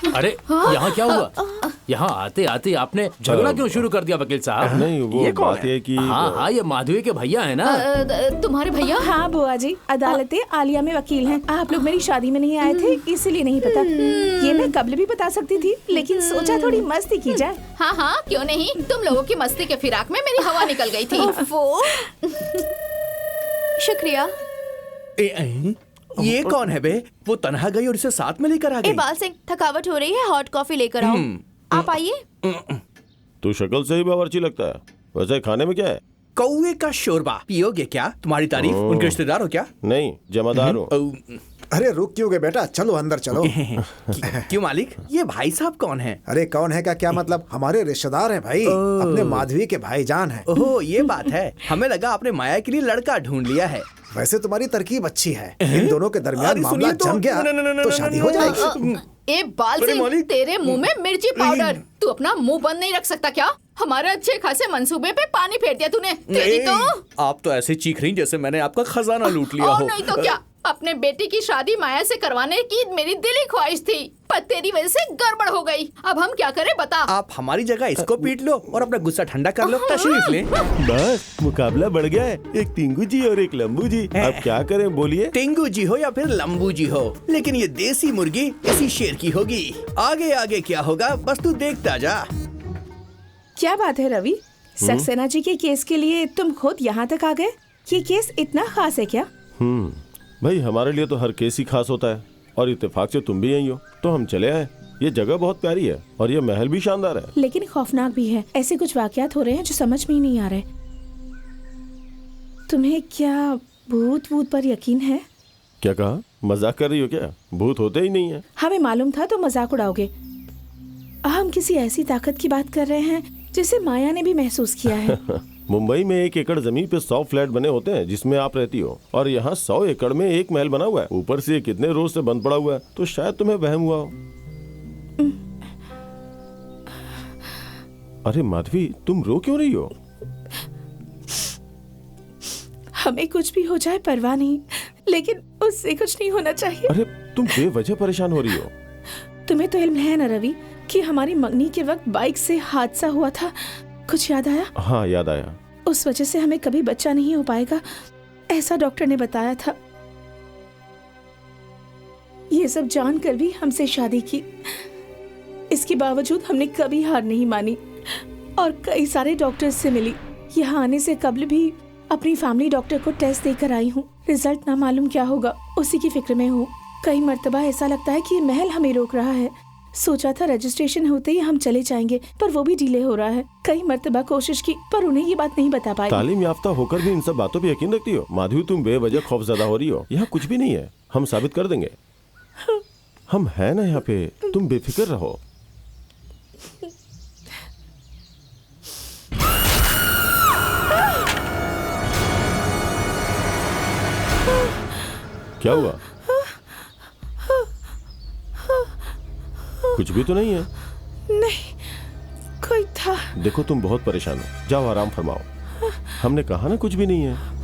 अरे यहाँ क्या हुआ? यहाँ आते आते आपने झगड़ा क्यों शुरू कर दिया वकील साहब? नहीं वो बात है कि हाँ हाँ, ये माधवी के भैया है ना। तुम्हारे भैया? हाँ बुआ जी, अदालते आलिया में वकील हैं। आप लोग मेरी शादी में नहीं आए थे इसीलिए नहीं पता। ये मैं कबल भी बता सकती थी, लेकिन सोचा थोड़ी मस्ती की जाए। हाँ हाँ क्यों नहीं, तुम लोगों की मस्ती के फिराक में मेरी हवा निकल गई थी। शुक्रिया। ये कौन है बे? वो तन्हा गई और इसे साथ में लेकर आ गई। इकबाल सिंह, थकावट हो रही है, हॉट कॉफी लेकर आओ। आप आइए। तू शक्ल से ही बावर्ची लगता है। वैसे खाने में क्या है? कौवे का शोरबा। पियोगे क्या? तुम्हारी तारीफ। उनके रिश्तेदार हो क्या? नहीं, जमादार हूँ। अरे रुक क्यों गए बेटा, चलो अंदर चलो। क्यों मालिक, ये भाई साहब कौन है? अरे कौन है का क्या मतलब, हमारे रिश्तेदार हैं भाई, अपने माधवी के भाईजान हैं। ओह ये बात है, हमें लगा आपने माया के लिए लड़का ढूंढ लिया है। वैसे तुम्हारी तरकीब अच्छी है, इन दोनों के दरमियान मामला जम गया तो शादी हो जाएगी। ए बाल सिंह, तेरे मुंह में मिर्ची पाउडर, तू अपना मुंह बंद नहीं रख सकता क्या? हमारे अच्छे खासे मंसूबे पे पानी फेर दिया तूने। तेरी तो आप तो ऐसे चीख रही जैसे मैंने आपका खजाना लूट लिया हो। नहीं तो क्या, अपने बेटी की शादी माया से करवाने की मेरी दिली ख्वाहिश थी, पर तेरी वजह से गड़बड़ हो गई। अब हम क्या करें बता? आप हमारी जगह इसको पीट लो और अपना गुस्सा ठंडा कर लो, तशरीफ लें। बस मुकाबला बढ़ गया है, एक टिंगू जी और एक लंबू जी। अब क्या करें बोलिए? टिंगू जी हो या फिर लंबू जी हो, लेकिन ये देसी मुर्गी इसी शेर की होगी। आगे आगे क्या होगा बस तू देखता जा। क्या बात है रवि, सक्सेना जी के केस के लिए तुम खुद यहाँ तक आ गए? ये केस इतना खास है क्या? भाई हमारे लिए तो हर केस ही खास होता है, और इत्तेफाक से तुम भी यही हो तो हम चले आए। ये जगह बहुत प्यारी है और ये महल भी शानदार है, लेकिन खौफनाक भी है। ऐसे कुछ वाकयात हो रहे हैं जो समझ में ही नहीं आ रहे। तुम्हें क्या भूत वूत पर यकीन है? क्या कहा? मजाक कर रही हो क्या? भूत होते ही नहीं है। हमें मालूम था तो मजाक उड़ाओगे। हम किसी ऐसी ताकत की बात कर रहे हैं जिसे माया ने भी महसूस किया है। मुंबई में 1 एकड़ जमीन पे 100 फ्लैट बने होते हैं जिसमें आप रहती हो, और यहाँ 100 एकड़ में एक महल बना हुआ है। ऊपर से कितने रोज से बंद पड़ा हुआ है, तो शायद तुम्हें वहम हुआ हो। अरे माधवी, तुम रो क्यों रही हो? हमें कुछ भी हो जाए परवाह नहीं, लेकिन उससे कुछ नहीं होना चाहिए। अरे तुम बेवजह परेशान हो रही हो। तुम्हें तो इल्म है ना रवि कि हमारी मंगनी के वक्त बाइक से हादसा हुआ था, कुछ याद आया? हाँ याद आया। उस वजह से हमें कभी बच्चा नहीं हो पाएगा, ऐसा डॉक्टर ने बताया था। ये सब जानकर भी हमसे शादी की। इसके बावजूद हमने कभी हार नहीं मानी और कई सारे डॉक्टर्स से मिली। यहाँ आने से कबल भी अपनी फैमिली डॉक्टर को टेस्ट देकर आई हूँ। रिजल्ट ना मालूम क्या होगा, उसी की फिक्र में हूँ। कई मर्तबा ऐसा लगता है कि ये महल हमें रोक रहा है। सोचा था रजिस्ट्रेशन होते ही हम चले जाएंगे, पर वो भी डिले हो रहा है। कई मर्तबा कोशिश की पर उन्हें ये बात नहीं बता पाई। तालीम याफ्ता होकर भी इन सब बातों पे यकीन रखती हो? माधवी तुम बेवजह खौफजदा हो रही हो। यहाँ कुछ भी नहीं है, हम साबित कर देंगे। हम हैं ना यहाँ पे, तुम बेफिक्र रहो। क्या हुआ? कुछ भी तो नहीं है। नहीं, कोई था। देखो तुम बहुत परेशान हो, जाओ आराम फरमाओ। हमने कहा ना कुछ भी नहीं है।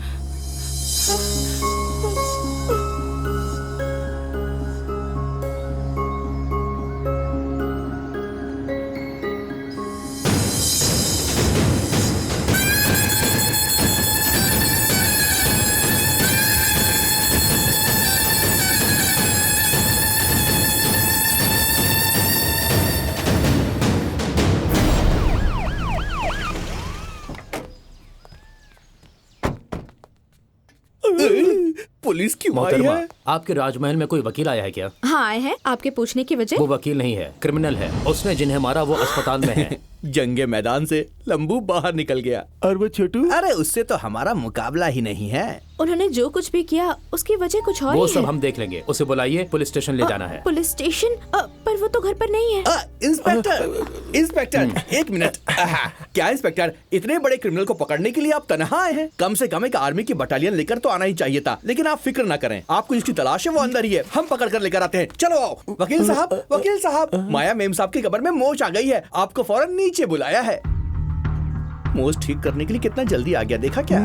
पुलिस क्यों आई मोहतरमा, है? आपके राजमहल में कोई वकील आया है क्या? हाँ आए हैं, आपके पूछने की वजह? वो वकील नहीं है, क्रिमिनल है। उसने जिन्हें मारा वो अस्पताल में है। जंगे मैदान से लंबू बाहर निकल गया। और वो छोटू? अरे उससे तो हमारा मुकाबला ही नहीं है। उन्होंने जो कुछ भी किया उसकी वजह कुछ और वो ही सब है। हम देख लेंगे। उसे बुलाइए, पुलिस स्टेशन ले जाना है। Police station? पर वो तो घर पर नहीं है। इंस्पेक्टर एक मिनट। क्या इंस्पेक्टर, इतने बड़े क्रिमिनल को पकड़ने के लिए आप तनहा आए हैं? कम से कम एक आर्मी की बटालियन लेकर तो आना ही चाहिए था। लेकिन आप फिक्र ना करें, आपको इसकी तलाश है, वो अंदर ही है। हम पकड़ कर लेकर आते हैं। चलो आओ। वकील साहब, माया मेम साहब की कब्र में मोच आ गई है, आपको फौरन नीचे बुलाया है। मोच ठीक करने के लिए कितना जल्दी आ गया, देखा क्या?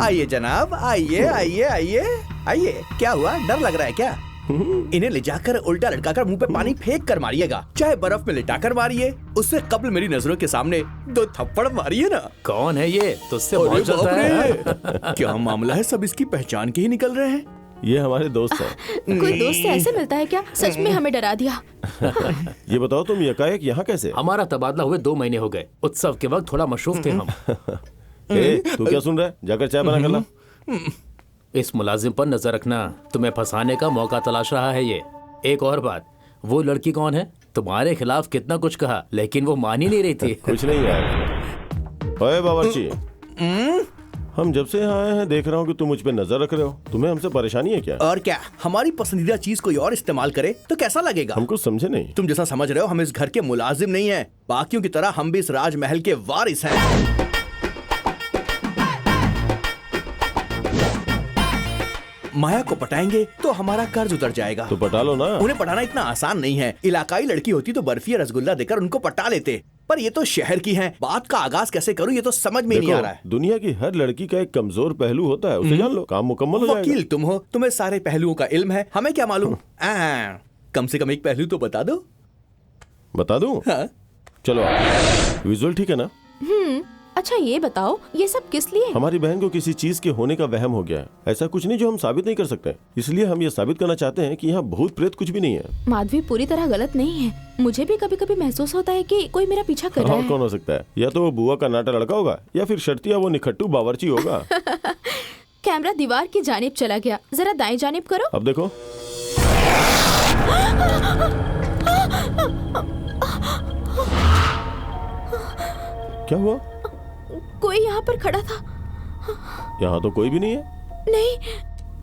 आइए जनाब, आइए आइए आइए आइए। क्या हुआ, डर लग रहा है क्या? इन्हें ले जाकर उल्टा लटकाकर मुंह पे पानी फेंक कर मारिएगा, चाहे बर्फ में लिटाकर मारिए। उससे कब्ल मेरी नजरों के सामने 2 थप्पड़ मारिए ना। कौन है ये? तुझसे बहुत जलता है। क्या मामला है, सब इसकी पहचान के ही निकल रहे हैं। ये हमारे दोस्त हैं। कोई दोस्त से ऐसे मिलता है क्या? सच में हमें डरा दिया। ये बताओ तुम यकायक यहाँ कैसे? हमारा तबादला हुए 2 महीने हो गए। उत्सव के वक्त थोड़ा मशरूफ थे हम। तू क्या सुन रहा है? जाकर चाय बना कर ला। इस मुलाजिम पर नजर रखना, तुम्हें फंसाने का मौका तलाश रहा है ये। एक और बात, वो लड़की कौन है? तुम्हारे खिलाफ कितना कुछ कहा लेकिन वो मान ही नहीं रही थी। कुछ नहीं यार। ओए बावर्ची, हम जब से यहाँ आए हैं देख रहा हूँ कि तुम मुझ पे नजर रख रहे हो। तुम्हें हमसे परेशानी है क्या? और क्या, हमारी पसंदीदा चीज कोई और इस्तेमाल करे तो कैसा लगेगा? हमको समझे नहीं। तुम जैसा समझ रहे हो हम इस घर के मुलाजिम नहीं हैं। बाकियों की तरह हम भी इस राजमहल के वारिस हैं। माया को पटाएंगे तो हमारा कर्ज उतर जाएगा। तो पटा लो ना। उन्हें पटाना इतना आसान नहीं है। इलाकाई लड़की होती तो बर्फी या रसगुल्ला देकर उनको पटा लेते, पर ये तो शहर की हैं। बात का आगाज कैसे करूं ये तो समझ में नहीं आ रहा है। दुनिया की हर लड़की का एक कमजोर पहलू होता है, उसे जान लो, काम मुकम्मल हो जाएगा। वकील तुम हो, तुम्हें सारे पहलुओं का इल्म है, हमें क्या मालूम। कम से कम एक पहलू तो बता दो। बता दूं? हाँ। चलो विजुअल ठीक है ना? अच्छा ये बताओ ये सब किस लिए? हमारी बहन को किसी चीज के होने का वहम हो गया है। ऐसा कुछ नहीं जो हम साबित नहीं कर सकते, इसलिए हम ये साबित करना चाहते हैं कि यहाँ भूत प्रेत कुछ भी नहीं है। माधवी पूरी तरह गलत नहीं है। मुझे भी कभी कभी महसूस होता है कि कोई मेरा पीछा कर रहा है। कौन हो सकता है? या तो वो बुआ का नाटा लड़का होगा या फिर शर्तिया वो निखट्टू बावर्ची होगा। कैमरा दीवार की जानिब चला गया, जरा दाएं जानिब करो। अब देखो। क्या हुआ? कोई यहाँ पर खड़ा था। यहाँ तो कोई भी नहीं है। नहीं,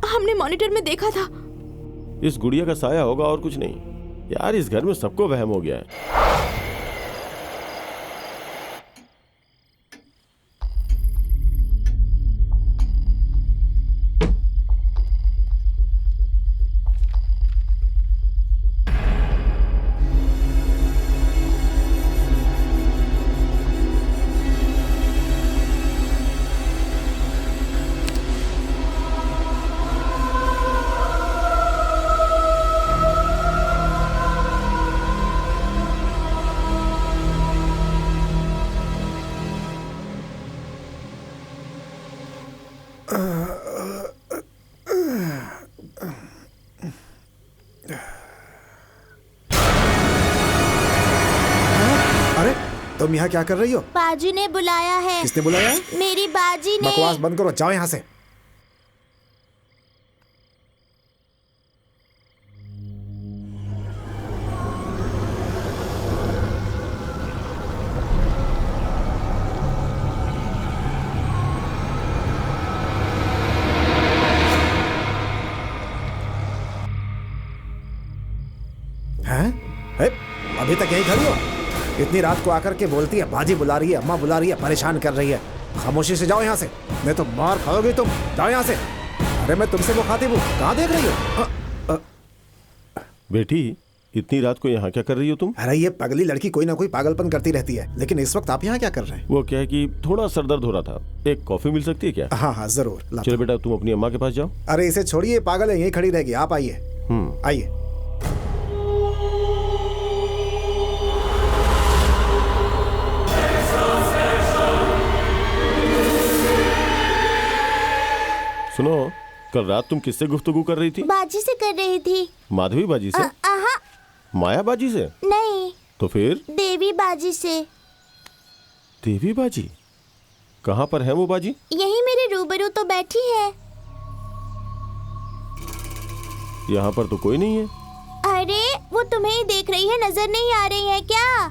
हमने मॉनिटर में देखा था। इस गुड़िया का साया होगा और कुछ नहीं। यार इस घर में सबको वहम हो गया है। तुम यहाँ क्या कर रही हो? बाजी ने बुलाया है। किसने बुलाया है? मेरी बाजी ने। बकवास बंद करो, जाओ यहाँ से। हैं? अभी तक यहीं खड़ी हो? इतनी रात को आकर के बोलती है बाजी बुला रही है, अम्मा बुला रही है, परेशान कर रही है। खामोशी से जाओ यहाँ से, नहीं तो मार खाओगे तुम। जाओ यहाँ से। अरे मैं तुमसे मुखातिब हूँ, कहाँ देख रही हो? बेटी इतनी रात को यहाँ क्या कर रही हो तुम? अरे ये पगली लड़की कोई ना कोई पागलपन करती रहती है, लेकिन इस वक्त आप यहाँ क्या कर रहे हैं? वो क्या है कि थोड़ा सर दर्द हो रहा था, एक कॉफी मिल सकती है क्या? हाँ हाँ जरूर। चलो बेटा तुम अपनी अम्मा के पास जाओ। अरे इसे छोड़िए, पागल है, यहीं खड़ी रहेगी। आप आइए, आइए। सुनो, कल रात तुम किससे गुफ्तगू कर रही थी? बाजी से कर रही थी। माधवी बाजी से? माया बाजी से? नहीं। तो फिर? देवी बाजी से। देवी बाजी? कहाँ पर है वो बाजी? यही मेरे रूबरू तो बैठी है। यहाँ पर तो कोई नहीं है। अरे वो तुम्हें ही देख रही है, नजर नहीं आ रही है क्या?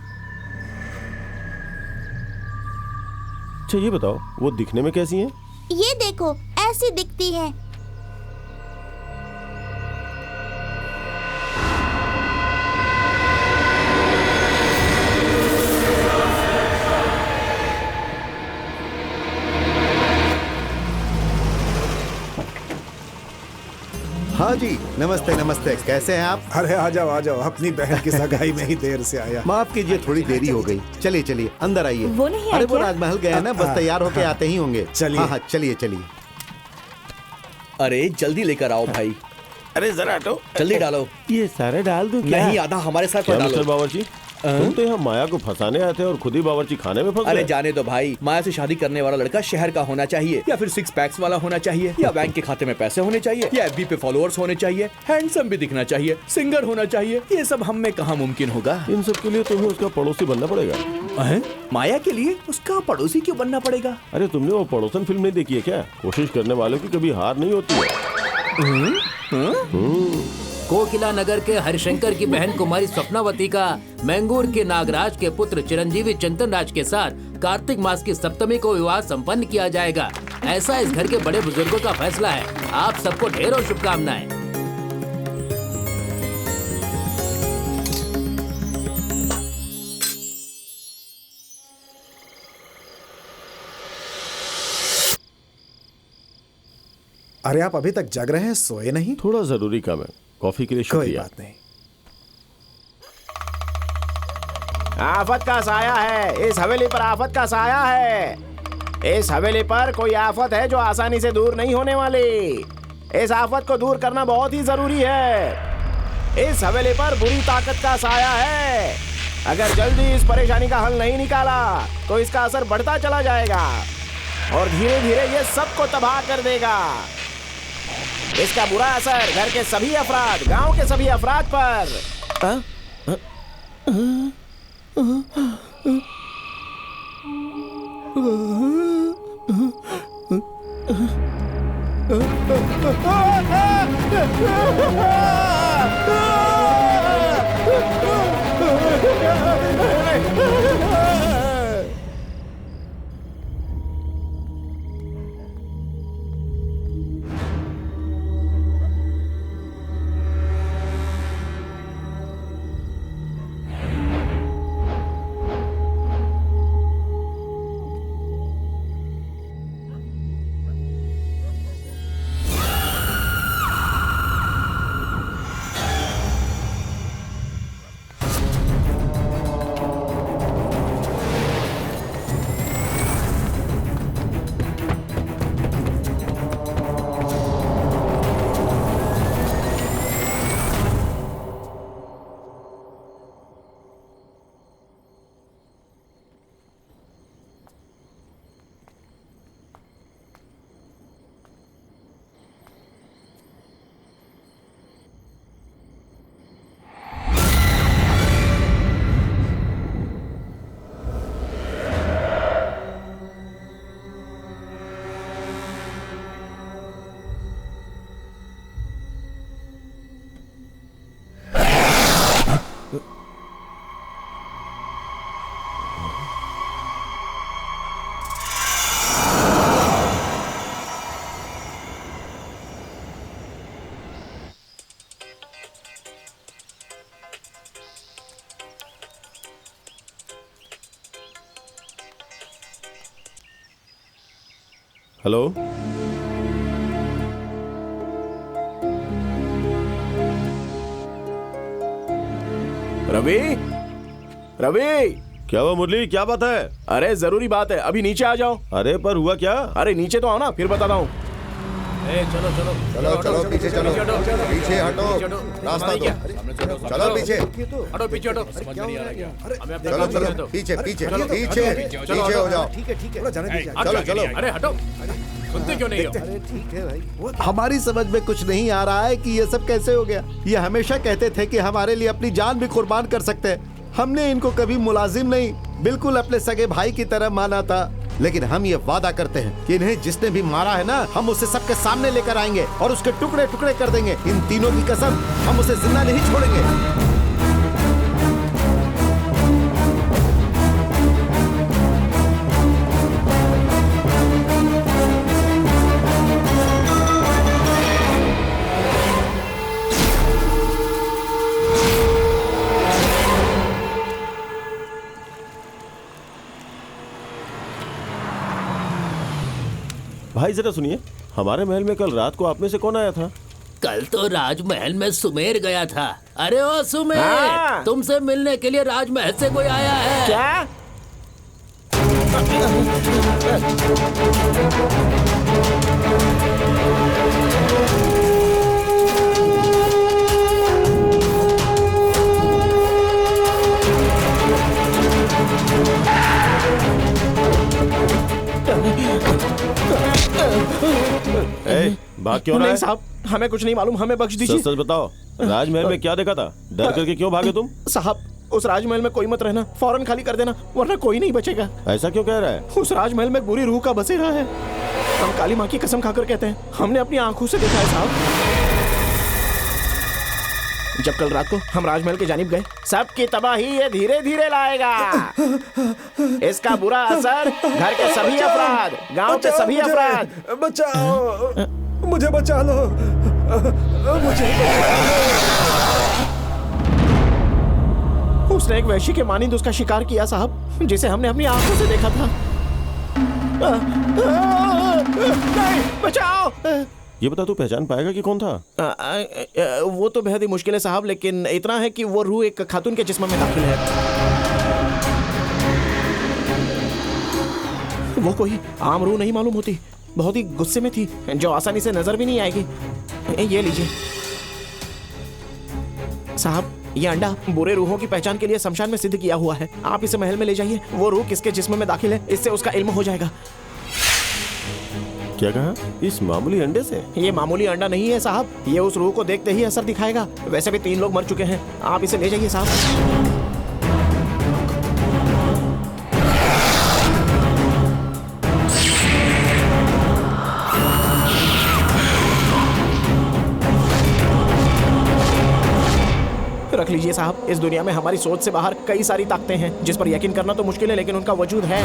अच्छा ये बताओ, वो दिखने में कैसी है? ये देखो, ऐसी दिखती है। हाँ जी, नमस्ते नमस्ते, कैसे हैं आप? अरे आ जाओ आ जाओ, अपनी बहन की सगाई में ही देर से आया। माफ कीजिए, थोड़ी देरी हो गई। चलिए चलिए अंदर आइए। वो नहीं अरे आया वो क्या? राजमहल गए ना, बस तैयार होके आते ही होंगे। चलिए। हाँ हाँ चलिए चलिए। अरे जल्दी लेकर आओ भाई। अरे जरा हटो, जल्दी डालो। ये सारे डाल दूं क्या? नहीं, आधा हमारे साथ क्या डालो। मिस्टर बावर्ची, तुम तो यहाँ माया को फंसाने आए थे और खुद ही बावर्ची खाने में फंस गए। अरे जाने दो भाई, माया से शादी करने वाला लड़का शहर का होना चाहिए, या फिर 6 पैक्स वाला होना चाहिए, या बैंक के खाते में पैसे होने चाहिए, या FB पे फॉलोअर्स होने चाहिए, हैंडसम भी दिखना चाहिए, सिंगर होना चाहिए। ये सब हम में कहाँ मुमकिन होगा? इन सब के लिए तुम्हें उसका पड़ोसी बनना पड़ेगा। माया के लिए उसका पड़ोसी क्यों बनना पड़ेगा? अरे तुमने वो पड़ोसन फिल्म नहीं देखी है क्या? कोशिश करने वालों की कभी हार नहीं होती है। कोकिला नगर के हरिशंकर की बहन कुमारी स्वप्नावती का मैंगूर के नागराज के पुत्र चिरंजीवी चंदन राज के साथ कार्तिक मास की सप्तमी को विवाह संपन्न किया जाएगा। ऐसा इस घर के बड़े बुजुर्गों का फैसला है। आप सबको ढेरों शुभकामनाएं। अरे आप अभी तक जग रहे हैं, सोए नहीं? थोड़ा जरूरी काम है। कॉफी के लिए कोई शुक्रिया। बात नहीं। आफत का साया है, इस हवेली पर आफत का साया है। इस हवेली पर कोई आफत है जो आसानी से दूर नहीं होने वाली। इस आफत को दूर करना बहुत ही जरूरी है। इस हवेली पर बुरी ताकत का साया है। अगर जल्दी इस परेशानी का हल नहीं निकाला तो इसका असर बढ़ता चला जाएगा और धीरे धीरे ये सबको तबाह कर देगा। इसका बुरा असर घर के सभी अफराद, गांव के सभी अफराद पर। हेलो, रवि, रवि, क्या हुआ मुरली? क्या बात है? अरे जरूरी बात है, अभी नीचे आ जाओ। अरे पर हुआ क्या? अरे नीचे तो आओ ना, फिर बताता हूँ। चलो चलो चलो चलो पीछे चलो, पीछे हटो, रास्ता दो, चलो पीछे हटो, पीछे हटो। चलो चलो पीछे पीछे पीछे पीछे हो जाओ। ठीक है, जाने दीजिए। चलो चलो। अरे हटो, सुनते क्यों नहीं हो? ठीक है भाई। हमारी समझ में कुछ नहीं आ रहा है कि ये सब कैसे हो गया। ये हमेशा कहते थे कि हमारे लिए अपनी जान भी कुर्बान कर सकते हैं। हमने इनको कभी मुलाजिम नहीं, बिल्कुल अपने सगे भाई की तरह माना था। लेकिन हम ये वादा करते हैं कि इन्हें जिसने भी मारा है ना, हम उसे सबके सामने लेकर आएंगे और उसके टुकड़े टुकड़े कर देंगे। इन तीनों की कसम, हम उसे जिंदा नहीं छोड़ेंगे। भाई जरा सुनिए, हमारे महल में कल रात को आप में से कौन आया था? कल तो राजमहल में सुमेर गया था। अरे ओ सुमेर, हाँ। तुमसे मिलने के लिए राजमहल से कोई आया है क्या? भाग क्यों रहा नहीं है? साहब, हमें कुछ नहीं मालूम, हमें बख्श दीजिए। सच सच बताओ, राजमहल में क्या देखा था? डर करके क्यों भागे तुम? साहब, उस राजमहल में कोई मत रहना, फौरन खाली कर देना, वरना कोई नहीं बचेगा। ऐसा क्यों कह रहा है? उस राजमहल में बुरी रूह का बसेरा है। हम काली माँ की कसम खाकर कहते हैं, हमने अपनी आंखों से देखा है साहब। जब कल रात को हम राजमहल की जानिब गए, सबकी तबाही ये धीरे धीरे लाएगा। इसका बुरा असर घर के सभी अफराद, गांव के सभी अफराद। बचाओ, मुझे बचा लो, मुझे। उसने एक वैश्य के मानिंद उसका शिकार किया साहब, जिसे हमने अपनी आंखों से देखा था। नहीं, बचाओ। ये बता, तू पहचान पाएगा कि कौन था? वो तो बेहद ही मुश्किल है साहब, लेकिन इतना है कि वो रूह एक खातून के जिस्म में दाखिल है। वो कोई आम रूह नहीं मालूम होती, बहुत ही गुस्से में थी, जो आसानी से नजर भी नहीं आएगी। ये लीजिए साहब, ये अंडा बुरे रूहों की पहचान के लिए शमशान में सिद्ध किया हुआ है। आप इसे महल में ले जाइए, वो रूह किसके जिस्म में दाखिल है इससे उसका इल्म हो जाएगा। क्या कहा? इस मामूली अंडे से? ये मामूली अंडा नहीं है साहब, ये उस रूह को देखते ही असर दिखाएगा। वैसे भी 3 लोग मर चुके हैं, आप इसे ले जाइए साहब। रख लीजिए साहब। इस दुनिया में हमारी सोच से बाहर कई सारी ताकतें हैं जिस पर यकीन करना तो मुश्किल है, लेकिन उनका वजूद है।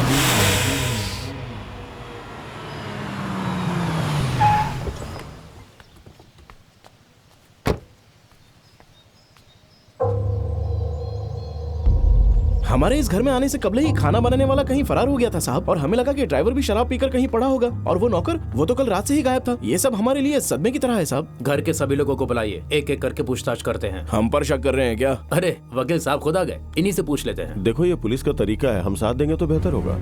हमारे इस घर में आने से कबले ही खाना बनाने वाला कहीं फरार हो गया था साहब, और हमें लगा कि ड्राइवर भी शराब पीकर कहीं पड़ा होगा, और वो नौकर, वो तो कल रात से ही गायब था। ये सब हमारे लिए सदमे की तरह है साहब। घर के सभी लोगों को बुलाइए, एक एक करके पूछताछ करते हैं। हम पर शक कर रहे हैं क्या? अरे वकील साहब खुद आ गए, इन्हीं से पूछ लेते हैं। देखो, ये पुलिस का तरीका है, हम साथ देंगे तो बेहतर होगा।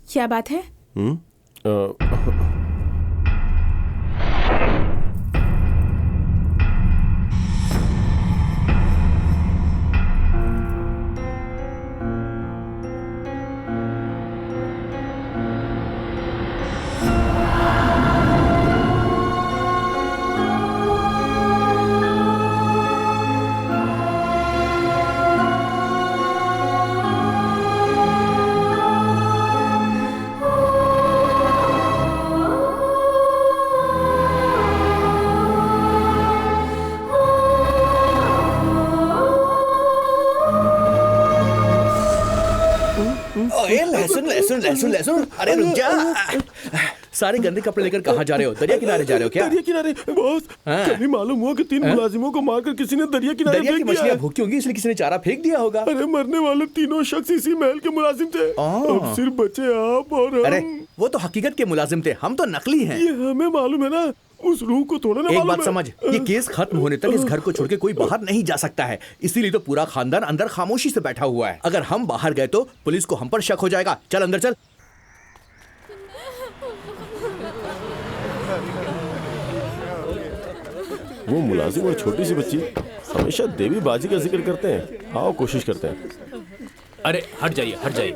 क्या बात है? लहसुन लहसुन लहसुन। अरे रुक जा। सारे गंदे कपड़े लेकर कहाँ जा रहे हो? दरिया किनारे जा रहे हो क्या? दरिया किनारे बॉस, कभी मालूम हुआ कि 3 मुलाजिमों को मारकर किसी ने दरिया किनारे दरिया की फेंक दिया मछलियाँ है। भूखी होंगी इसलिए किसी ने चारा फेंक दिया होगा। अरे मरने वाले तीनों शख्स इसी महल के मुलाजिम थे। अब सिर्फ बचे आप और हम। अरे वो तो हकीकत के मुलाजिम थे, हम तो नकली हैं। ये हमें मालूम है ना, उस रूह को थोड़ा ना एक मालूम बात है। समझ, ये केस खत्म होने तक इस घर को छोड़ के कोई बाहर नहीं जा सकता है। इसीलिए तो पूरा खानदान अंदर खामोशी से बैठा हुआ है। अगर हम बाहर गए तो पुलिस को हम पर शक हो जाएगा। चल अंदर चल। वो मुलाजिम और छोटी सी बच्ची हमेशा देवी बाजी का जिक्र करते हैं। आओ कोशिश करते हैं। अरे हट जाइए, हट जाइए।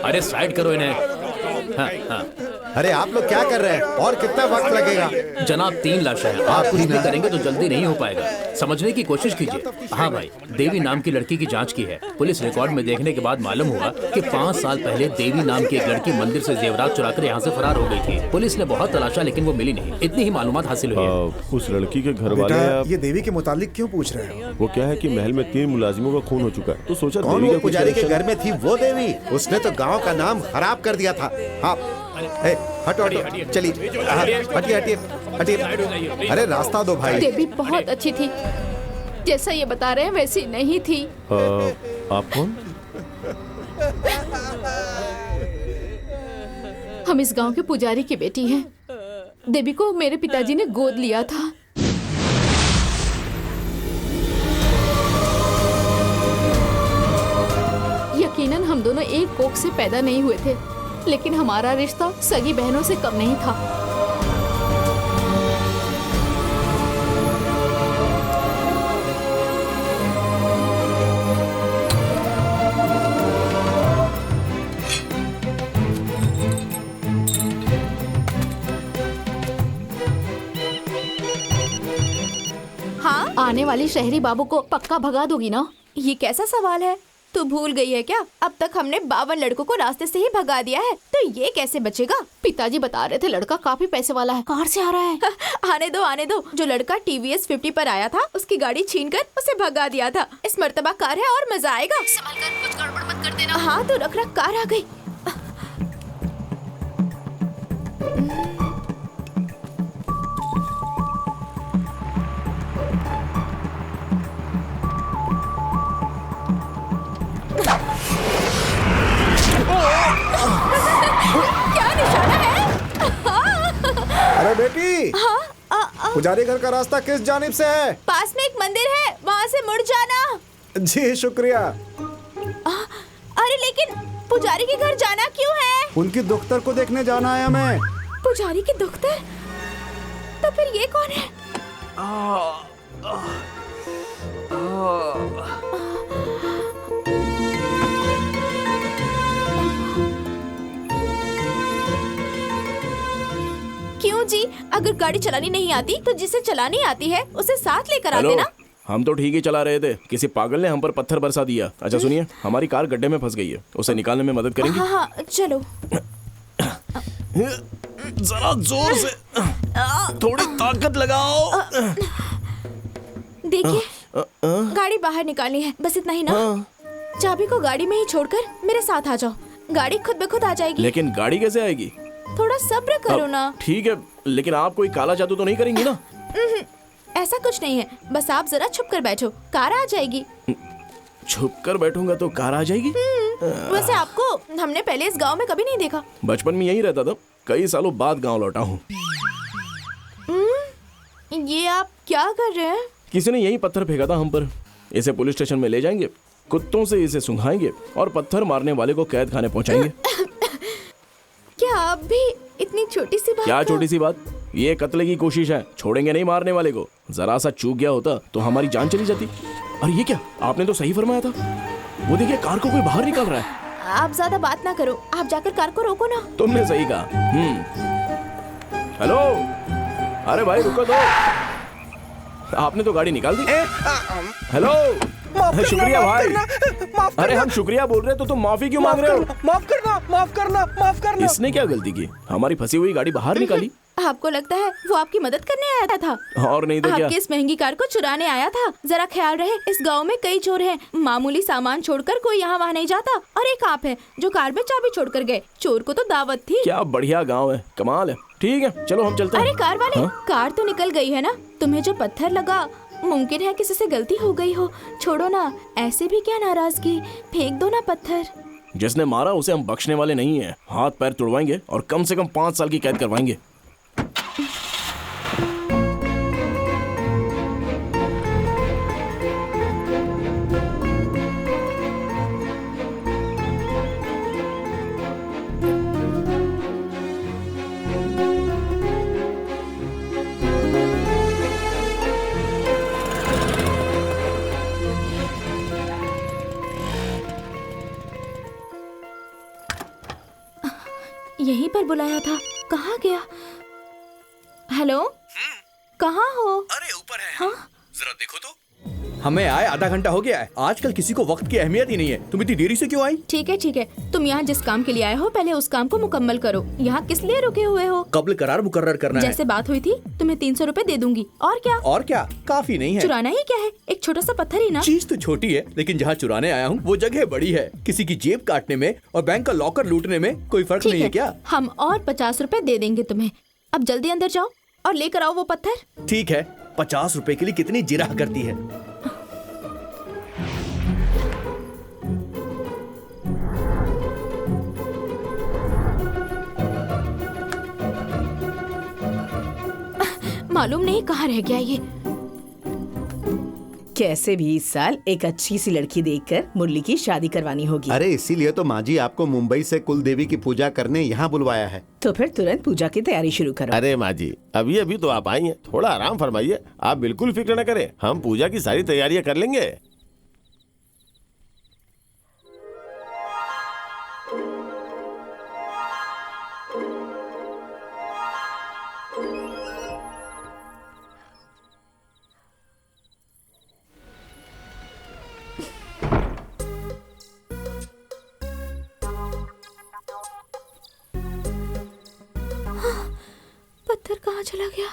अरे साइड करो इन्हें। हाँ, हाँ। अरे आप लोग क्या कर रहे हैं और कितना वक्त लगेगा? जनाब 3 लाशें हैं। आप कुछ भी करेंगे तो जल्दी नहीं हो पाएगा। समझने की कोशिश कीजिए। हाँ भाई, देवी नाम की लड़की की जांच की है। पुलिस रिकॉर्ड में देखने के बाद मालूम हुआ कि 5 साल पहले देवी नाम की एक लड़की मंदिर से जेवरात चुराकर यहाँ से फरार हो गई थी। पुलिस ने बहुत तलाशा लेकिन वो मिली नहीं। इतनी ही मालूमात हासिल हुई है। उस लड़की के घर वाले बेटा, ये देवी के मुतालिक क्यों पूछ रहे हो? वो क्या है कि महल में 3 मुलाजिमों का खून हो चुका है, तो सोचा कौन देवी वो का कुछ पुजारी के कनेक्शन- घर में थी? वो देवी, उसने तो गांव का नाम खराब कर दिया था। हाँ, हटो हटो, चलिए हटिए हटिए हटिए। अरे रास्ता दो भाई। देवी बहुत अच्छी थी, जैसा ये बता रहे हैं वैसी नहीं थी। आप कौन? हम इस गांव के पुजारी की बेटी हैं। देवी को मेरे पिताजी ने गोद लिया था। यकीनन हम दोनों एक कोख से पैदा नहीं हुए थे, लेकिन हमारा रिश्ता सगी बहनों से कम नहीं था। हाँ, आने वाली शहरी बाबू को पक्का भगा दोगी ना? ये कैसा सवाल है? तू भूल गई है क्या? अब तक हमने 52 लड़कों को रास्ते से ही भगा दिया है, तो ये कैसे बचेगा? पिताजी बता रहे थे लड़का काफी पैसे वाला है, कार से आ रहा है। आने दो। जो लड़का TVS 50 पर आया था, उसकी गाड़ी छीनकर उसे भगा दिया था। इस मर्तबा कार है और मजा आएगा। संभल कर, कुछ गड़बड़ मत कर देना। हाँ तो रख कार आ गई। क्या निशाना है? अरे बेटी, पुजारी घर का रास्ता किस जानिब से है? पास में एक मंदिर है, वहाँ से मुड़ जाना। जी शुक्रिया। अरे लेकिन पुजारी के घर जाना क्यों है? उनकी दुख्तर को देखने जाना है हमें। पुजारी की दुख्तर? तो फिर ये कौन है? क्यों जी? अगर गाड़ी चलानी नहीं आती तो जिसे चलानी आती है उसे साथ लेकर आते ना। हम तो ठीक ही चला रहे थे, किसी पागल ने हम पर पत्थर बरसा दिया। अच्छा सुनिए, हमारी कार गड्ढे में फंस गई है, उसे निकालने में मदद करेंगी? हाँ, चलो। जरा जोर से, थोड़ी ताकत लगाओ। देखिए, गाड़ी बाहर निकालनी है, बस इतना ही ना। चाबी को गाड़ी में ही छोड़कर मेरे साथ आ जाओ, गाड़ी खुद ब खुद आ जाएगी। लेकिन गाड़ी कैसे आएगी? थोड़ा सब्र करो ना। ठीक है, लेकिन आप कोई काला जादू तो नहीं करेंगी ना? ऐसा कुछ नहीं है, बस आप जरा छुप कर बैठो, कार आ जाएगी। छुप कर बैठूंगा तो कार आ जाएगी? वैसे आपको हमने पहले इस गांव में कभी नहीं देखा। बचपन में यहीं रहता था, कई सालों बाद गांव लौटा हूँ। ये आप क्या कर रहे हैं? किसी ने यही पत्थर फेंका था हम पर। इसे पुलिस स्टेशन में ले जाएंगे, कुत्तों से इसे सुंघाएंगे और पत्थर मारने वाले को कैद खाने पहुंचाएंगे। क्या आप भी इतनी छोटी सी बात? क्या छोटी सी बात? ये कत्ले की कोशिश है, छोड़ेंगे नहीं मारने वाले को। जरा सा चूक गया होता तो हमारी जान चली जाती। और ये क्या, आपने तो सही फरमाया था। वो देखिए, कार को कोई बाहर निकाल रहा है। आप ज्यादा बात ना करो, आप जाकर कार को रोको ना। तुमने सही कहा। हेलो, अरे भाई रुको तो, आपने तो गाड़ी निकाल दी। हेलो, शुक्रिया भाई। अरे हम शुक्रिया बोल रहे तो तुम माफी क्यों मांग रहे हो? माफ करना। इसने क्या गलती की? हमारी फंसी हुई गाड़ी बाहर निकाली। आपको लगता है वो आपकी मदद करने आया था? और नहीं तो क्या? आपकी इस महंगी कार को चुराने आया था। जरा ख्याल रहे, इस गांव में कई चोर हैं। मामूली सामान छोड़कर कोई यहाँ वहाँ नहीं जाता। और एक आप है जो कार में चाबी छोड़कर गए। चोर को तो दावत थी। क्या बढ़िया गांव है, कमाल है। ठीक है चलो हम चलते हैं। अरे कार वाले, हाँ? कार तो निकल गई है ना। तुम्हें जो पत्थर लगा, मुमकिन है किसी से गलती हो गई हो। छोड़ो ना, ऐसे भी क्या नाराजगी, फेंक दो ना पत्थर। जिसने मारा उसे हम बख्शने वाले नहीं हैं। हाथ पैर तुड़वाएंगे और कम से कम 5 साल की कैद करवाएंगे। यहीं पर बुलाया था, कहाँ गया? हेलो, कहाँ हो? अरे ऊपर है। हाँ? जरा देखो तो। हमें आए आधा घंटा हो गया है। आजकल किसी को वक्त की अहमियत ही नहीं है। तुम इतनी देरी से क्यों आई? ठीक है, तुम यहाँ जिस काम के लिए आए हो पहले उस काम को मुकम्मल करो। यहाँ किस लिए रुके हुए हो? कब्ल करार मुकर्रर करना है। जैसे बात हुई थी, तुम्हें 300 रुपए दे दूंगी। और क्या? और क्या, काफी नहीं है। चुराना ही क्या है, एक छोटा सा पत्थर ही ना। चीज तो छोटी है, लेकिन जहाँ चुराने आया हूँ वो जगह बड़ी है। किसी की जेब काटने में और बैंक का लॉकर लूटने में कोई फर्क नहीं है क्या? हम और 50 रुपए दे देंगे तुम्हें। अब जल्दी अंदर जाओ और लेकर आओ वो पत्थर। ठीक है, 50 रुपए के लिए कितनी जिराह करती है। मालूम नहीं कहाँ रह गया ये। कैसे भी इस साल एक अच्छी सी लड़की देखकर मुरली की शादी करवानी होगी। अरे इसीलिए तो माँ जी आपको मुंबई से कुल देवी की पूजा करने यहाँ बुलवाया है। तो फिर तुरंत पूजा की तैयारी शुरू करो। अरे माँ जी, अभी तो आप आई हैं, थोड़ा आराम फरमाइए। आप बिल्कुल फिक्र न करें, हम पूजा की सारी तैयारियां कर लेंगे। पत्थर कहाँ चला गया?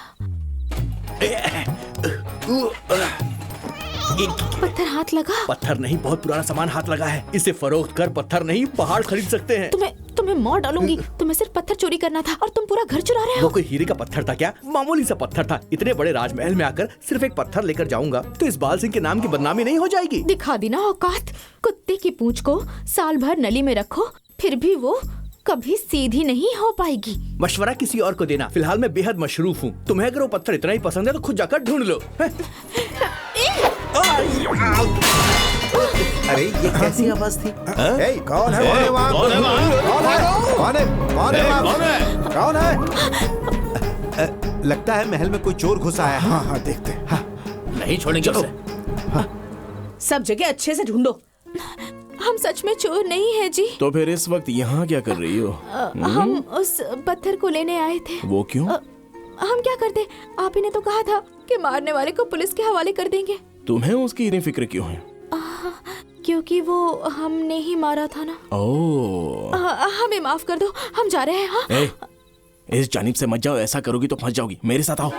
पत्थर हाथ लगा? पत्थर नहीं, बहुत पुराना सामान हाथ लगा है। इसे फरोख्त कर पत्थर नहीं पहाड़ खरीद सकते हैं। तुम्हें मार डालूंगी। तुम्हें सिर्फ पत्थर चोरी करना था और तुम पूरा घर चुरा रहे हो। वो कोई हीरे का पत्थर था क्या? मामूली सा पत्थर था। इतने बड़े राजमहल में आकर सिर्फ एक पत्थर लेकर जाऊंगा तो इस बाल सिंह के नाम की बदनामी नहीं हो जाएगी? दिखा दी ना औकात। कुत्ते की पूंछ को साल भर नली में रखो, फिर भी वो कभी सीधी नहीं हो पाएगी। मशवरा किसी और को देना। फिलहाल मैं बेहद मशरूफ हूँ। तुम्हें अगर वो पत्थर इतना ही पसंद है तो खुद जाकर ढूंढ लो। अरे ये कैसी आवाज थी? कौन है? कौन है? लगता है महल में कोई चोर घुसा है। हाँ देखते। नहीं छोड़ेंगे उसे। सब जगह अच्छे से ढूंढो। हम सच में चोर नहीं है जी। तो फिर इस वक्त यहाँ क्या कर रही हो? हम उस पत्थर को लेने आए थे। वो क्यों? हम क्या करते? आप ही ने तो कहा था कि मारने वाले को पुलिस के हवाले कर देंगे। तुम्हें उसकी इतनी फिक्र क्यों है? क्योंकि वो हमने ही मारा था ना। ओह, हमें माफ कर दो, हम जा रहे हैं। हाँ? इस जानिब से मत जाओ, ऐसा करोगी तो फंस जाओगी। मेरे साथ आओ।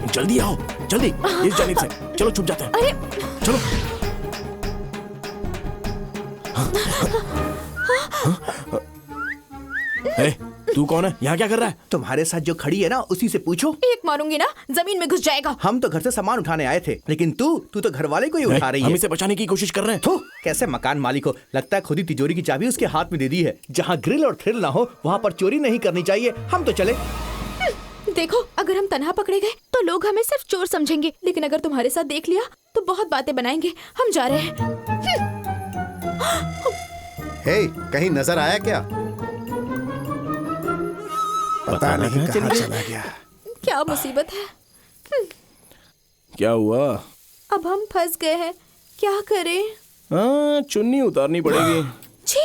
जल्दी आओ, जल्दी। इस जानिब से चलो, छुप जाते हैं। अरे चलो। तू कौन है? यहाँ क्या कर रहा है? तुम्हारे साथ जो खड़ी है ना उसी से पूछो। एक मारूंगी ना, जमीन में घुस जाएगा। हम तो घर से सामान उठाने आए थे, लेकिन तू तो घर वाले को ही उठा रही है। हम इसे बचाने की कोशिश कर रहे हैं। कैसे मकान मालिक हो? लगता है खुद ही तिजोरी की चाबी उसके हाथ में दे दी है। जहाँ ग्रिल और थ्रिल ना हो वहाँ पर चोरी नहीं करनी चाहिए। हम तो चले। देखो, अगर हम तन्हा पकड़े गए तो लोग हमें सिर्फ चोर समझेंगे, लेकिन अगर तुम्हारे साथ देख लिया तो बहुत बातें बनाएंगे। हम जा रहे हैं। कहीं नजर आया क्या? पता नहीं कहाँ चला गया। क्या मुसीबत है। क्या हुआ? अब हम फंस गए हैं, क्या करें? चुन्नी उतारनी पड़ेगी। छी,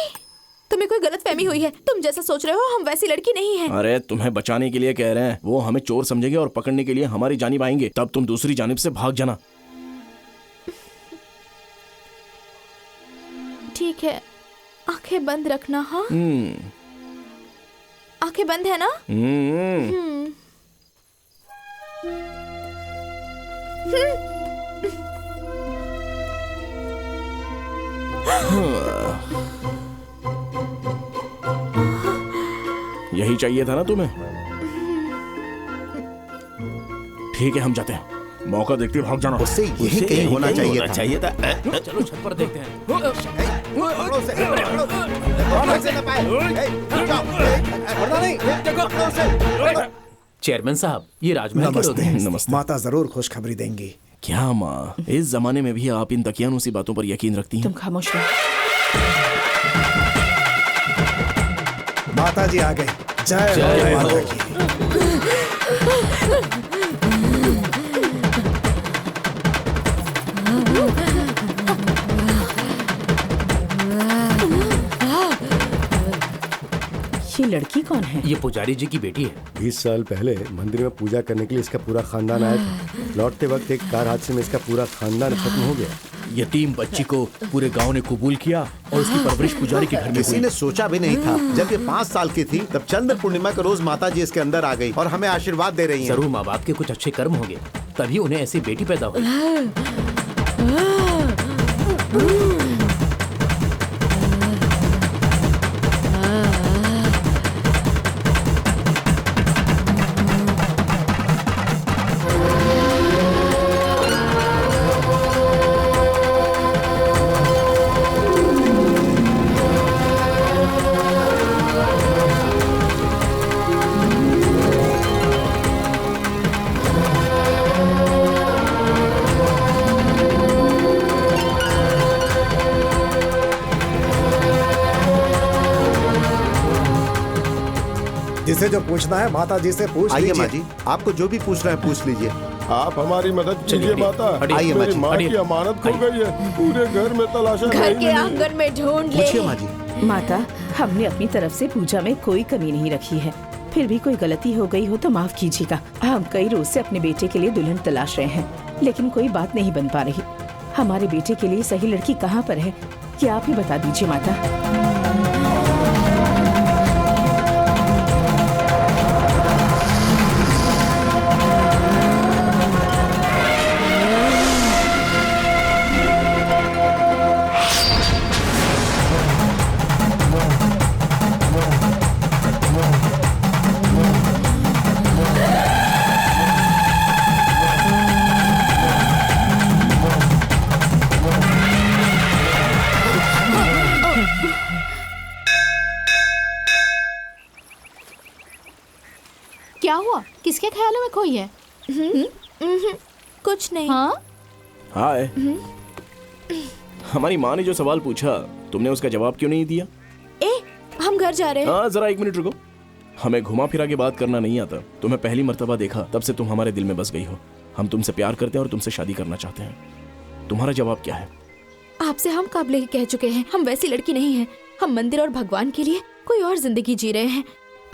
तुम्हें कोई गलतफहमी हुई है। तुम जैसा सोच रहे हो हम वैसी लड़की नहीं है। अरे तुम्हें बचाने के लिए कह रहे हैं। वो हमें चोर समझेंगे और पकड़ने के लिए हमारी जानिब आएंगे। तब तुम दूसरी जानिब से भाग जाना। ठीक है, आंखें बंद रखना। हाँ, आंखें बंद है ना? यही चाहिए था ना तुम्हें? ठीक है, हम जाते हैं। मौका देखते हुए भाग जाना। उससे यही कहीं होना चाहिए था। चलो छत पर देखते हैं। चेयरमैन साहब, ये राजमहल के लोग हैं। नमस्ते। माता जरूर खुशखबरी देंगी। क्या माँ, इस जमाने में भी आप इन दकियानूसी बातों पर यकीन रखती हैं? तुम खामोश रहो। माता जी आ गए। जय माता की। ये लड़की कौन है? ये पुजारी जी की बेटी है। 20 साल पहले मंदिर में पूजा करने के लिए इसका पूरा खानदान आया था। लौटते वक्त एक कार हादसे में इसका पूरा खानदान खत्म हो गया। यतीम बच्ची को पूरे गांव ने कबूल किया और उसकी परवरिश पुजारी के घर में किसी हुई। ने सोचा भी नहीं था। जब ये 5 साल की थी तब चंद्र पूर्णिमा के रोज माता जी इसके अंदर आ गई और हमें आशीर्वाद दे रही हैं। जरूर माँ बाप के कुछ अच्छे कर्म होंगे, तभी उन्हें ऐसी बेटी पैदा हुई। जिसे जो पूछना है माता जी से पूछ आइए लीजिए। माँ जी, आपको जो भी पूछना है पूछ लीजिए। आप हमारी मदद कीजिए माता। आइए माँ मेरी जी, माँ की अमानत खो गई है। पूरे घर में तलाशा घर नहीं के मिली। आंगन में ढूंढ ले। पूछिए माँ जी। माता, हमने अपनी तरफ से पूजा में कोई कमी नहीं रखी है। फिर भी कोई गलती हो गई हो तो माफ कीजिएगा। हम कई रोज से अपने बेटे के लिए दुल्हन तलाश रहे हैं, लेकिन कोई बात नहीं बन पा रही। हमारे बेटे के लिए सही लड़की कहाँ पर है, क्या आप ही बता दीजिए माता। क्या हुआ? किसके ख्यालों में खोई है? कुछ नहीं। हाँ? हाय। हमारी माँ ने जो सवाल पूछा, तुमने उसका जवाब क्यों नहीं दिया? हम घर जा रहे हैं। हाँ, जरा 1 मिनट रुको। हमें घुमा फिरा के बात करना नहीं आता। तुम्हें पहली मर्तबा देखा तब से तुम हमारे दिल में बस गई हो। हम तुमसे प्यार करते हैं और तुमसे शादी करना चाहते हैं। तुम्हारा जवाब क्या है? आपसे हम कब ही कह चुके हैं, हम वैसी लड़की नहीं हैं। हम मंदिर और भगवान के लिए कोई और जिंदगी जी रहे हैं।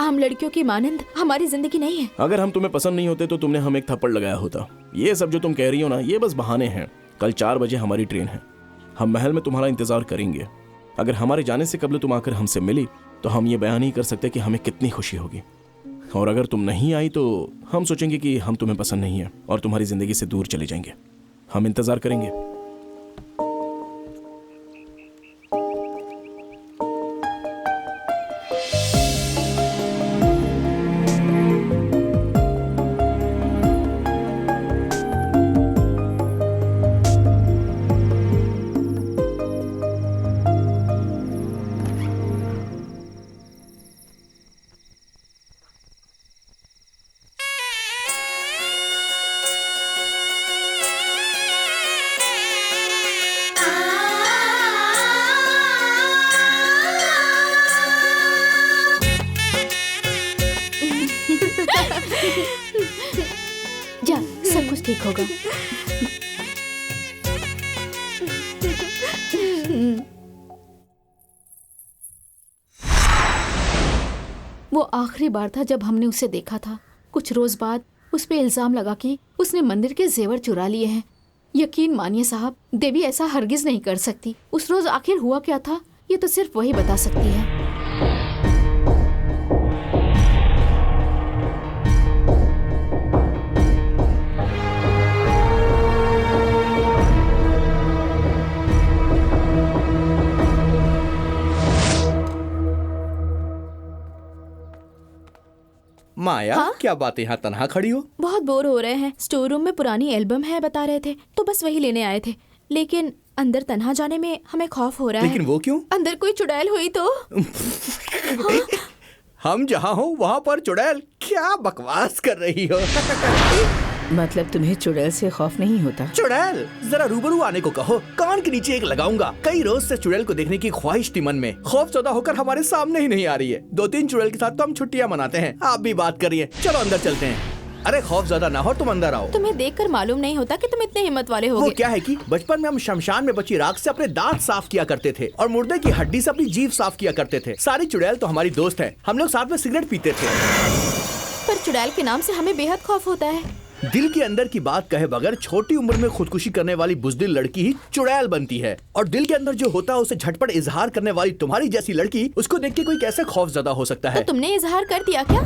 आम लड़कियों की मानंद हमारी जिंदगी नहीं है। अगर हम तुम्हें पसंद नहीं होते तो तुमने हमें एक थप्पड़ लगाया होता। ये सब जो तुम कह रही हो ना, ये बस बहाने हैं। कल 4 बजे हमारी ट्रेन है। हम महल में तुम्हारा इंतजार करेंगे। अगर हमारे जाने से कबल तुम आकर हमसे मिली तो हम ये बयान नहीं कर सकते कि हमें कितनी खुशी होगी। और अगर तुम नहीं आई तो हम सोचेंगे कि हम तुम्हें पसंद नहीं है और तुम्हारी जिंदगी से दूर चले जाएंगे। हम इंतजार करेंगे। जा, सब कुछ ठीक होगा। वो आखिरी बार था जब हमने उसे देखा था। कुछ रोज बाद उस पे इल्जाम लगा कि उसने मंदिर के जेवर चुरा लिए हैं। यकीन मानिए साहब, देवी ऐसा हरगिज नहीं कर सकती। उस रोज आखिर हुआ क्या था ये तो सिर्फ वही बता सकती है। माया, क्या बात है, यहाँ तन्हा खड़ी हो? बहुत बोर हो रहे हैं। स्टोर रूम में पुरानी एल्बम है बता रहे थे, तो बस वही लेने आए थे। लेकिन अंदर तन्हा जाने में हमें खौफ हो रहा है। लेकिन वो क्यों? अंदर कोई चुड़ैल हुई तो? हम जहाँ हो वहाँ पर चुड़ैल? क्या बकवास कर रही हो? मतलब तुम्हें चुड़ैल से खौफ नहीं होता? चुड़ैल, जरा रूबरू आने को कहो, कान के नीचे एक लगाऊंगा। कई रोज से चुड़ैल को देखने की ख्वाहिश थी मन में, खौफ ज़्यादा होकर हमारे सामने ही नहीं आ रही है। 2-3 चुड़ैल के साथ तो हम छुट्टियां मनाते हैं, आप भी बात करिए। चलो अंदर चलते हैं। अरे खौफ ज्यादा ना हो, तुम अंदर आओ। तुम्हें देखकर मालूम नहीं होता कि तुम इतने हिम्मत वाले हो। वो क्या है कि बचपन में हम शमशान में बची राख से अपने दांत साफ किया करते थे और मुर्दे की हड्डी से अपनी जीभ साफ किया करते थे। सारी चुड़ैल तो हमारी दोस्त है, हम लोग साथ में सिगरेट पीते थे। पर चुड़ैल के नाम से हमें बेहद खौफ होता है। दिल के अंदर की बात कहे बगैर छोटी उम्र में खुदकुशी करने वाली बुज़दिल लड़की ही चुड़ैल बनती है, और दिल के अंदर जो होता है उसे झटपट इजहार करने वाली तुम्हारी जैसी लड़की, उसको देख के कोई कैसे खौफ ज्यादा हो सकता है? तो तुमने इजहार कर दिया क्या?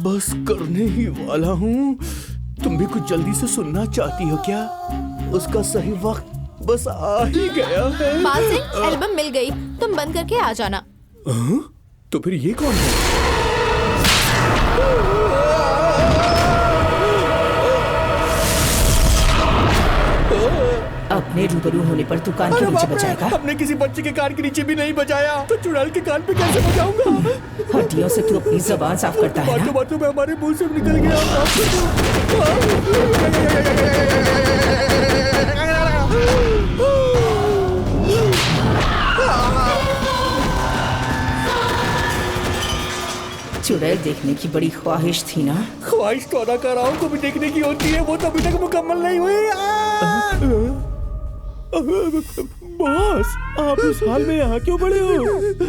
बस करने ही वाला हूँ। तुम भी कुछ जल्दी से सुनना चाहती हो क्या? उसका सही वक्त बस आ ही गया है। बाल सिंह, एल्बम मिल गई, तुम बंद करके आ जाना। तो फिर ये कौन है? अपने रूबरू होने पर तू कान के नीचे बजाएगा? हमने किसी बच्चे के कान के नीचे भी नहीं बजाया, तो चुड़ैल के कान पे कैसे बजाऊंगा? हड्डियों से तू अपनी जबान साफ करता है ना? बातों में हमारे मुंह से निकल गया। चुड़ैल देखने की बड़ी ख्वाहिश थी ना? ख्वाहिश तो अदाकाराओं को भी देखने की होती है, वो तो अभी तक मुकम्मल नहीं हुई। बॉस, आप इस हाल में यहाँ क्यों पड़े हो?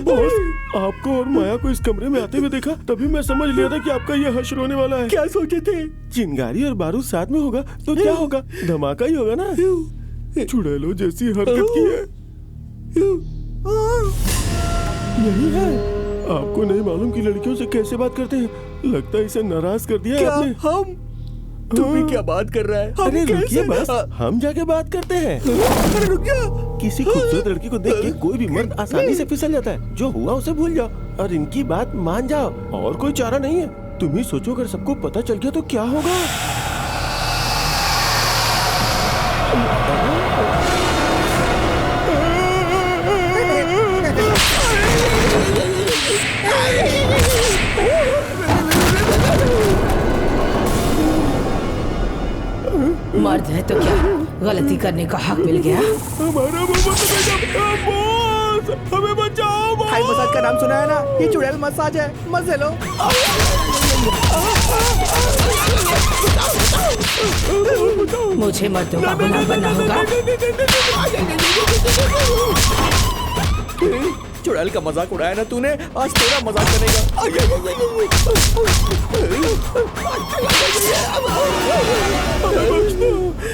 बॉस, आपको और माया को इस कमरे में आते हुए देखा, तभी मैं समझ लिया था कि आपका ये हश्र होने वाला है। क्या सोचे थे? चिंगारी और बारूद साथ में होगा तो क्या होगा? धमाका ही होगा ना। चुड़ैलों जैसी हरकत की है। यही है। आपको नहीं मालूम कि लड़कियों से कैसे बात करते हैं। लगता है इसे नाराज कर दिया क्या आपने। हम? तुम भी क्या बात कर रहा है? अरे रुकिए बस, हम जाके बात करते हैं। अरे रुक जा। किसी खूबसूरत लड़की को देख के कोई भी मर्द आसानी से फिसल जाता है। जो हुआ उसे भूल जाओ और इनकी बात मान जाओ, और कोई चारा नहीं है। तुम ही सोचो, अगर सबको पता चल गया तो क्या होगा? मर्द है तो क्या गलती करने का हक मिल गया? हमारा बॉस, हमें बचाओ बॉस। थाई मसाज का नाम सुना है ना? ये चुड़ैल मसाज है, मजे लो। मुझे मर्दों का गुलाम बनना होगा। चुड़ैल का मजाक उड़ाया ना तूने, आज तेरा मजाक बनेगा।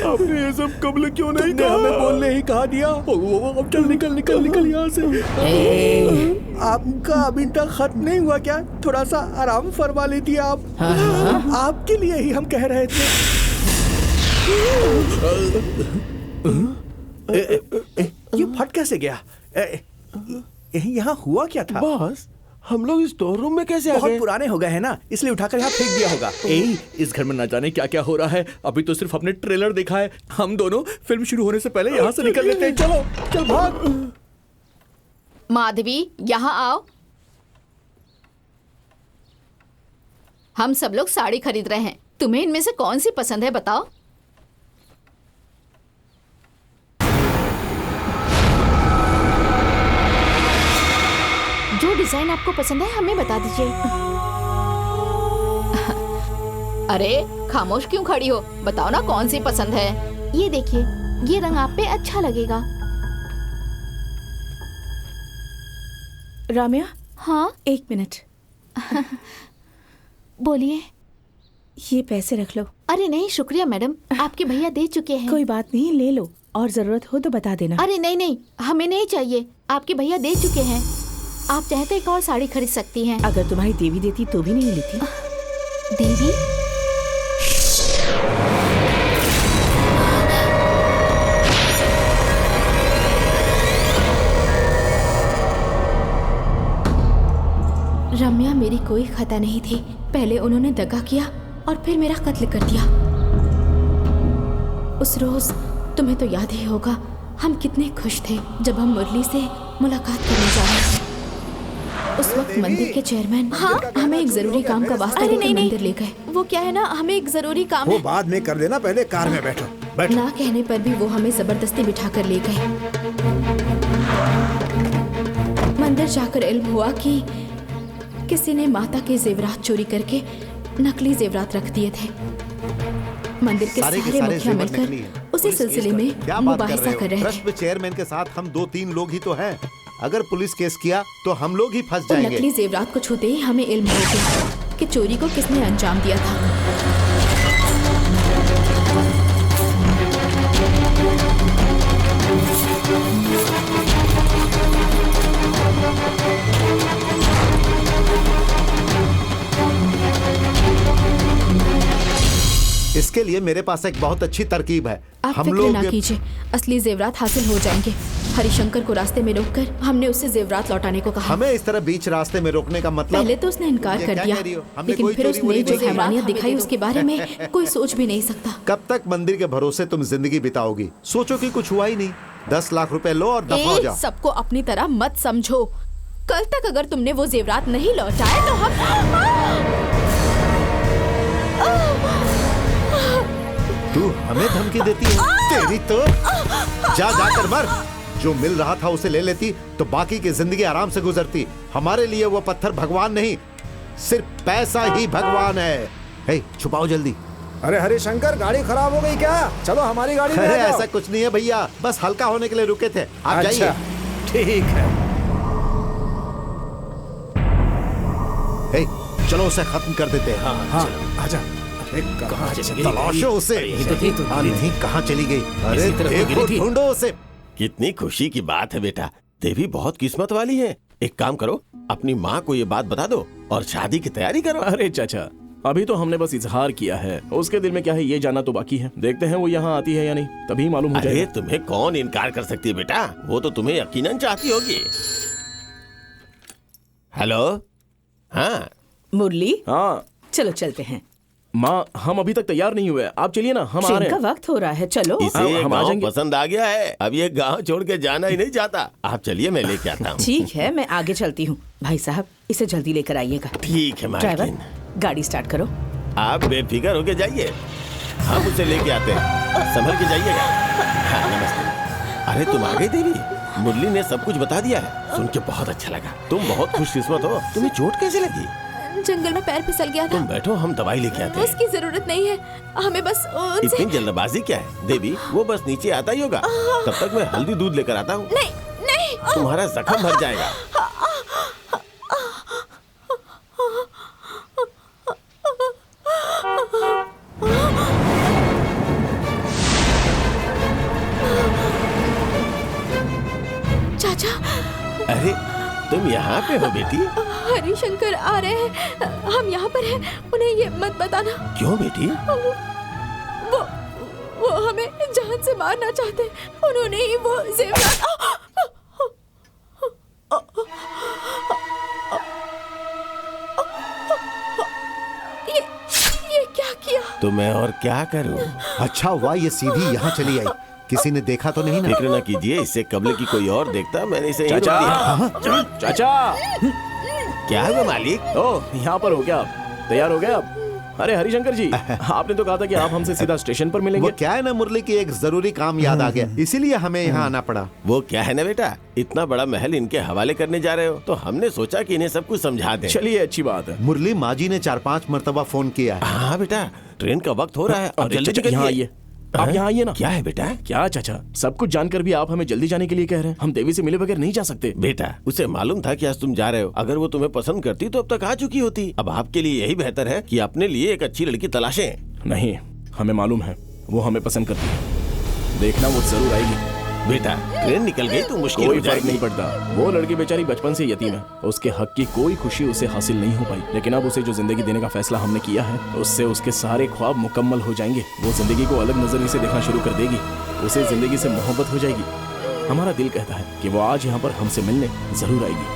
आपने ये सब कबल क्यों नहीं कहा? हमें बोलने ही कहा दिया। अब चल, निकल निकल निकल यहाँ से। आपका अभी तक खत्म नहीं हुआ क्या? थोड़ा सा आराम फरमा लेती आप। आपके लिए ही हम कह रहे थे। ये फट कैसे गया? यहाँ हुआ क्या था? बॉस, हम लोग स्टोर रूम में कैसे आ गए? बहुत पुराने हो गए हैं ना, इसलिए उठाकर यहाँ फेंक दिया होगा। इस घर में न जाने क्या क्या हो रहा है। अभी तो सिर्फ अपने ट्रेलर देखा है। हम दोनों फिल्म शुरू होने से पहले यहाँ से निकल लेते हैं। चलो चल भाग। माधवी, यहाँ आओ। हम सब लोग साड़ी खरीद रहे हैं, तुम्हें इनमें से कौन सी पसंद है बताओ? जो डिजाइन आपको पसंद है हमें बता दीजिए। अरे खामोश क्यों खड़ी हो? बताओ ना कौन सी पसंद है। ये देखिए, ये रंग आप पे अच्छा लगेगा। राम्या, हाँ 1 मिनट। बोलिए। ये पैसे रख लो। अरे नहीं शुक्रिया मैडम, आपके भैया दे चुके हैं। कोई बात नहीं, ले लो। और जरूरत हो तो बता देना। अरे नहीं नहीं, हमें नहीं चाहिए, आपके भैया दे चुके हैं। आप चाहे तो एक और साड़ी खरीद सकती हैं। अगर तुम्हारी देवी देती तो भी नहीं लेती। देवी? रम्या मेरी कोई खता नहीं थी। पहले उन्होंने दगा किया और फिर मेरा कत्ल कर दिया। उस रोज तुम्हें तो याद ही होगा, हम कितने खुश थे जब हम मुरली से मुलाकात करने जा रहे थे। उस वक्त मंदिर के चेयरमैन हमें एक जरूरी काम का वास्ता लेकर मंदिर ले गए। वो क्या है ना, हमें एक जरूरी काम वो है। बाद में कर लेना, पहले कार में बैठो। ना कहने पर भी वो हमें जबरदस्ती बिठा कर ले गए। मंदिर जाकर इल्म हुआ कि किसी ने माता के जेवरात चोरी करके नकली जेवरात रख दिए थे। मंदिर के सारे मुखिया मिलकर उसी सिलसिले में मुबाहिसा कर रहे थे। ट्रस्ट में चेयरमैन के साथ हम 2-3 लोग ही तो हैं। अगर पुलिस केस किया तो हम लोग ही फंस जाएंगे। नकली जेवरात को छूते ही हमें इल्म हो गया कि चोरी को किसने अंजाम दिया था। इसके लिए मेरे पास एक बहुत अच्छी तरकीब है। आप हम फिक्र लोग ना कीजिए, असली जेवरात हासिल हो जाएंगे। हरिशंकर को रास्ते में रोककर हमने उससे जेवरात लौटाने को कहा। हमें इस तरह बीच रास्ते में रोकने का मतलब? पहले तो उसने इनकार कर दिया, लेकिन फिर उसने जो हैवानियत दिखाई उसके बारे में कोई सोच भी नहीं सकता। कब तक मंदिर के भरोसे तुम जिंदगी बिताओगी? सोचो कि कुछ हुआ ही नहीं। 10 लाख रुपए लो और दफा हो जाओ। सबको अपनी तरह मत समझो। कल तक अगर तुमने वो जेवरात नहीं लौटाए तो हम तू हमें धमकी देती है? तेरी तो जा कर मर। जो मिल रहा था उसे ले लेती तो बाकी की जिंदगी आराम से गुजरती। हमारे लिए वो पत्थर भगवान नहीं, सिर्फ पैसा ही भगवान है। हे, छुपाओ जल्दी। अरे हरिशंकर, गाड़ी खराब हो गई क्या? चलो हमारी गाड़ी में आ जाओ। ऐसा कुछ नहीं है भैया, बस हल्का होने के लिए रुके थे। आप जाइए। ठीक है। हे, चलो उसे खत्म कर देते हैं। हाँ, आजा। तलाशो उसे। नहीं, कहाँ चली गई? अरे देखो, ढूंढो उसे। कितनी खुशी की बात है बेटा, देवी बहुत किस्मत वाली है। एक काम करो, अपनी माँ को ये बात बता दो और शादी की तैयारी करो। अरे चाचा, अभी तो हमने बस इजहार किया है, उसके दिल में क्या है ये जानना तो बाकी है। देखते हैं वो यहाँ आती है या नहीं, तभी मालूम हो जाएगा। अरे तुम्हें कौन इनकार कर सकती है बेटा, वो तो तुम्हें यकीनन चाहती होगी। हेलो। हाँ मुरली। हाँ चलो चलते हैं। माँ, हम अभी तक तैयार नहीं हुए, आप चलिए ना, हम आ रहे का हैं। वक्त हो रहा है, चलो। इसे हम आ गाँव जाएंगे। पसंद आ गया है, अब ये गांव छोड़ के जाना ही नहीं चाहता। आप चलिए, मैं लेके आता हूँ। ठीक है, मैं आगे चलती हूँ। भाई साहब, इसे जल्दी लेकर आइएगा। ठीक है ड्राइवर, मालकिन। गाड़ी स्टार्ट करो। आप बेफिक्र होके जाइए, हम उसे लेके आते हैं, संभल के जाइएगा। हाँ, नमस्ते। अरे तुम आ गई देवी, मुरली ने सब कुछ बता दिया है। सुन के बहुत अच्छा लगा, तुम बहुत खुशकिस्मत हो। तुम्हें चोट कैसे लगी? जंगल में पैर फिसल गया था। तुम बैठो, हम दवाई लेके आते हैं। उसकी जरूरत नहीं है, हमें बस उनसे... इतनी जल्दबाजी क्या है देवी, वो बस नीचे आता ही होगा। तब तक मैं हल्दी दूध लेकर आता हूँ। नहीं नहीं, तुम्हारा जख्म भर जाएगा। चाचा। अरे तुम यहाँ पे हो बेटी? हरिशंकर आ रहे हैं, हम यहाँ पर हैं, उन्हें ये मत बताना। क्यों बेटी? वो हमें जान से मारना चाहते, उन्होंने ही वो जेवरात... ये क्या किया? तो मैं और क्या करूँ? अच्छा हुआ ये सीधी यहाँ चली आई, किसी ने देखा तो नहीं ना? फिक्र न कीजिए, इससे कबल की कोई और देखता, मैंने इसे यहीं चाचा। रोक दिया। चाचा, क्या है मालिक? ओ, यहाँ पर हो क्या आप? तैयार हो गए आप? अरे हरिशंकर जी, आपने तो कहा था कि आप हमसे सीधा स्टेशन पर मिलेंगे। वो क्या है ना मुरली की एक जरूरी काम याद आ गया, इसीलिए हमें यहाँ आना पड़ा। वो क्या है ना बेटा, इतना बड़ा महल इनके हवाले करने जा रहे हो, तो हमने सोचा कि इन्हें सब कुछ समझा दें। चलिए, अच्छी बात है। मुरली माँ जी ने 4-5 मरतबा फोन किया है। हाँ बेटा, ट्रेन का वक्त हो रहा है, और जल्दी यहाँ आइए। आप यहाँ आइए ना। क्या है बेटा? क्या चाचा, सब कुछ जानकर भी आप हमें जल्दी जाने के लिए कह रहे हैं? हम देवी से मिले बगैर नहीं जा सकते। बेटा, उसे मालूम था कि आज तुम जा रहे हो। अगर वो तुम्हें पसंद करती तो अब तक आ चुकी होती। अब आपके लिए यही बेहतर है कि अपने लिए एक अच्छी लड़की तलाशें। नहीं, हमें मालूम है वो हमें पसंद करती है। देखना वो जरूर आएगी। बेटा ट्रेन निकल गई तो मुश्किल कोई हो फर्क जाएगी। नहीं पड़ता। वो लड़की बेचारी बचपन से यतीम है, उसके हक की कोई खुशी उसे हासिल नहीं हो पाई, लेकिन अब उसे जो जिंदगी देने का फैसला हमने किया है उससे उसके सारे ख्वाब मुकम्मल हो जाएंगे। वो जिंदगी को अलग नजरिए से देखना शुरू कर देगी, उसे जिंदगी से मोहब्बत हो जाएगी। हमारा दिल कहता है कि वो आज यहाँ पर हमसे मिलने जरूर आएगी।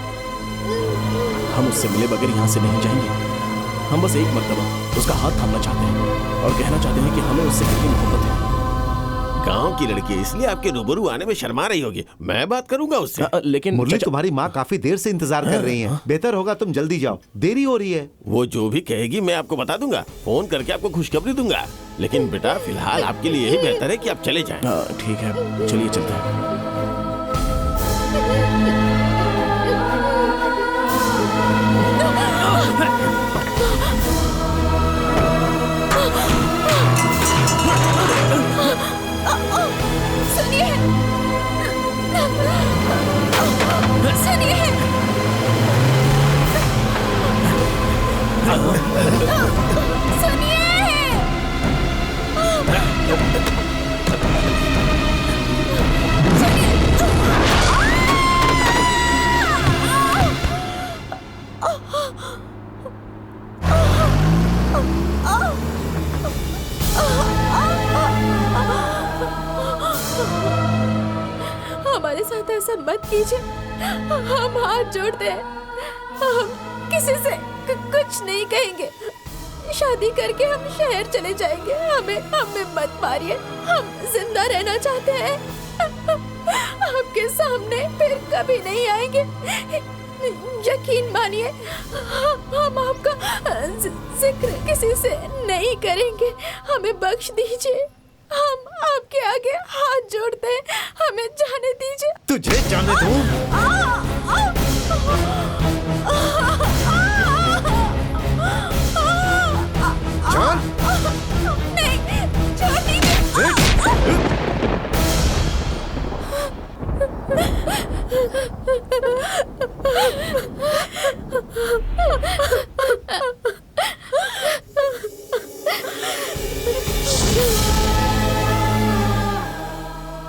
हम उससे मिले बगैर यहाँ से नहीं जाएंगे। हम बस एक मर्तबा उसका हाथ थामना चाहते हैं और कहना चाहते हैं कि हमें उससे कितनी मोहब्बत है। गांव की लड़की है, इसलिए आपके रूबरू आने में शर्मा रही होगी। मैं बात करूंगा उससे। लेकिन मुरली, तुम्हारी माँ काफी देर से इंतजार कर रही हैं। बेहतर होगा तुम जल्दी जाओ, देरी हो रही है। वो जो भी कहेगी मैं आपको बता दूंगा, फोन करके आपको खुशखबरी दूंगा। लेकिन बेटा फिलहाल आपके लिए यही बेहतर है कि आप चले जाएं। ठीक है, चलिए चलते हैं। सुनिए, सुनिए, हमारे साथ ऐसा मत कीजिए। हम हाथ जोड़ते हैं, हम किसी से कुछ नहीं कहेंगे। शादी करके हम शहर चले जाएंगे। हमें मत मारिए, हम जिंदा रहना चाहते हैं। आपके सामने फिर कभी नहीं आएंगे, यकीन मानिए। हम आपका जिक्र किसी से नहीं करेंगे। हमें बख्श दीजिए, हम आपके आगे हाथ जोड़ते हैं। हमें जाने दीजिए। तुझे जाने दूं? जान? नहीं, छोड़ दीजिए।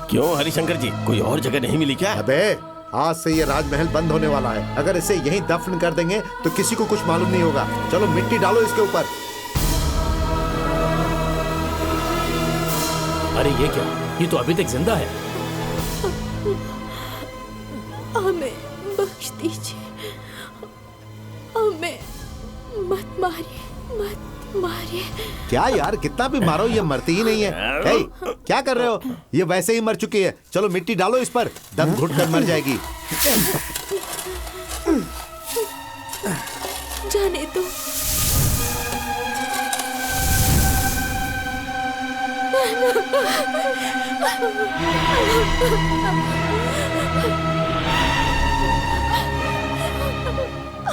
क्यों हरिशंकर जी, कोई और जगह नहीं मिली क्या? अबे आज से ये राजमहल बंद होने वाला है। अगर इसे यहीं दफन कर देंगे तो किसी को कुछ मालूम नहीं होगा। चलो मिट्टी डालो इसके ऊपर। अरे ये क्या, ये तो अभी तक जिंदा है। हमें बख्श दीजिए, हमें मत मारिए, मत मारिए। क्या यार, कितना भी मारो ये मरती ही नहीं है। हे, क्या कर रहे हो? ये वैसे ही मर चुकी है। चलो मिट्टी डालो इस पर, दम घुट कर मर जाएगी। जाने दो।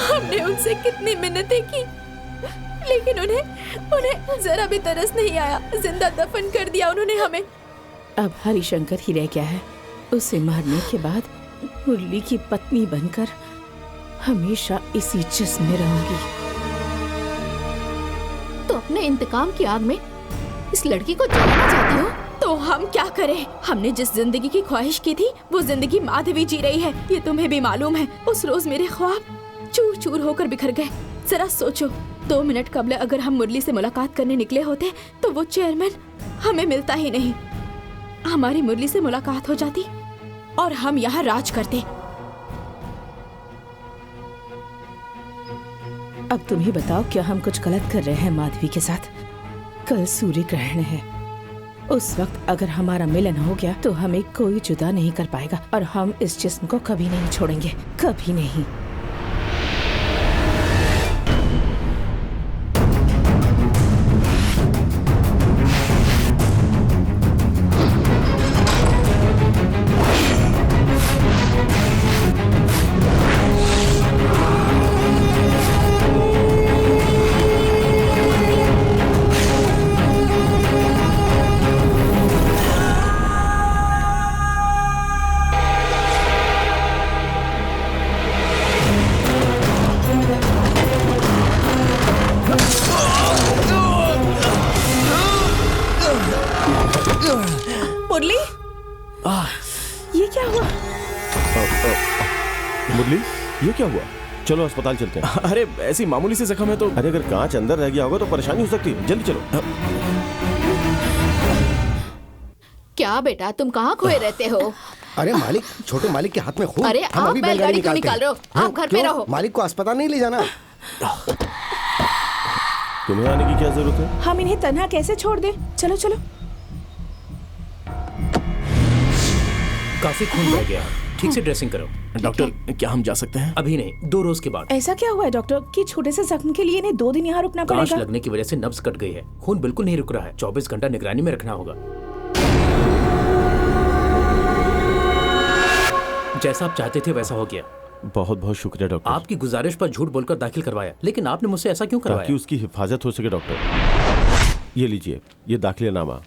हमने उनसे कितनी मिन्नतें की, लेकिन उन्हें जरा भी तरस नहीं आया। जिंदा दफन कर दिया उन्होंने हमें। अब हरिशंकर ही रह गया है। उसे मारने के बाद मुरली की पत्नी बनकर हमेशा इसी जिस्म में रहूंगी। तो अपने इंतकाम की आग में इस लड़की को जलाना चाहती हो? तो हम क्या करें? हमने जिस जिंदगी की ख्वाहिश की थी वो जिंदगी माधवी जी रही है। ये तुम्हें भी मालूम है। उस रोज मेरे ख्वाब चूर चूर होकर बिखर गए। जरा सोचो, 2 मिनट कबल अगर हम मुरली से मुलाकात करने निकले होते तो वो चेयरमैन हमें मिलता ही नहीं। हमारी मुरली से मुलाकात हो जाती और हम यहाँ राज करते। अब तुम ही बताओ, क्या हम कुछ गलत कर रहे हैं माधवी के साथ? कल सूर्य ग्रहण है। उस वक्त अगर हमारा मिलन हो गया तो हमें कोई जुदा नहीं कर पाएगा और हम इस जिस्म को कभी नहीं छोड़ेंगे, कभी नहीं। ये क्या हुआ? मुरली, ये क्या हुआ? चलो अस्पताल चलते हैं। अरे ऐसी मामूली सी जख्म है तो। अरे अगर कांच अंदर रह गया होगा तो परेशानी हो सकती है, जल्दी चलो। क्या बेटा, तुम कहाँ खोए रहते हो? अरे मालिक, छोटे मालिक के हाथ में खून। अरे हम आप अभी बैलगाड़ी क्यों निकाल रहे हो? हाँ, आप घर पे क्यों? रहो। मालिक को अस्पताल नहीं ले जाना। तुम्हें आने की क्या जरूरत है? हम इन्हें तन्हा कैसे छोड़ दें? चलो चलो। काफी खून बह गया, ठीक से ड्रेसिंग करो। डॉक्टर, क्या हम जा सकते हैं? अभी नहीं, 2 रोज के बाद। ऐसा क्या हुआ है डॉक्टर कि छोटे से जख्म के लिए इन्हें 2 दिन यहाँ रुकना कांच पड़ेगा? लगने की वजह से नब्ज कट गई है, खून बिल्कुल नहीं रुक रहा है। 24 घंटा निगरानी में रखना होगा। जैसा आप चाहते थे वैसा हो गया। बहुत बहुत शुक्रिया डॉक्टर। आपकी गुजारिश पर झूठ बोलकर दाखिल करवाया, लेकिन आपने मुझसे ऐसा क्यों करवाया? ताकि उसकी हिफाजत हो सके डॉक्टर। ये लीजिए, ये दाखिलेनामा।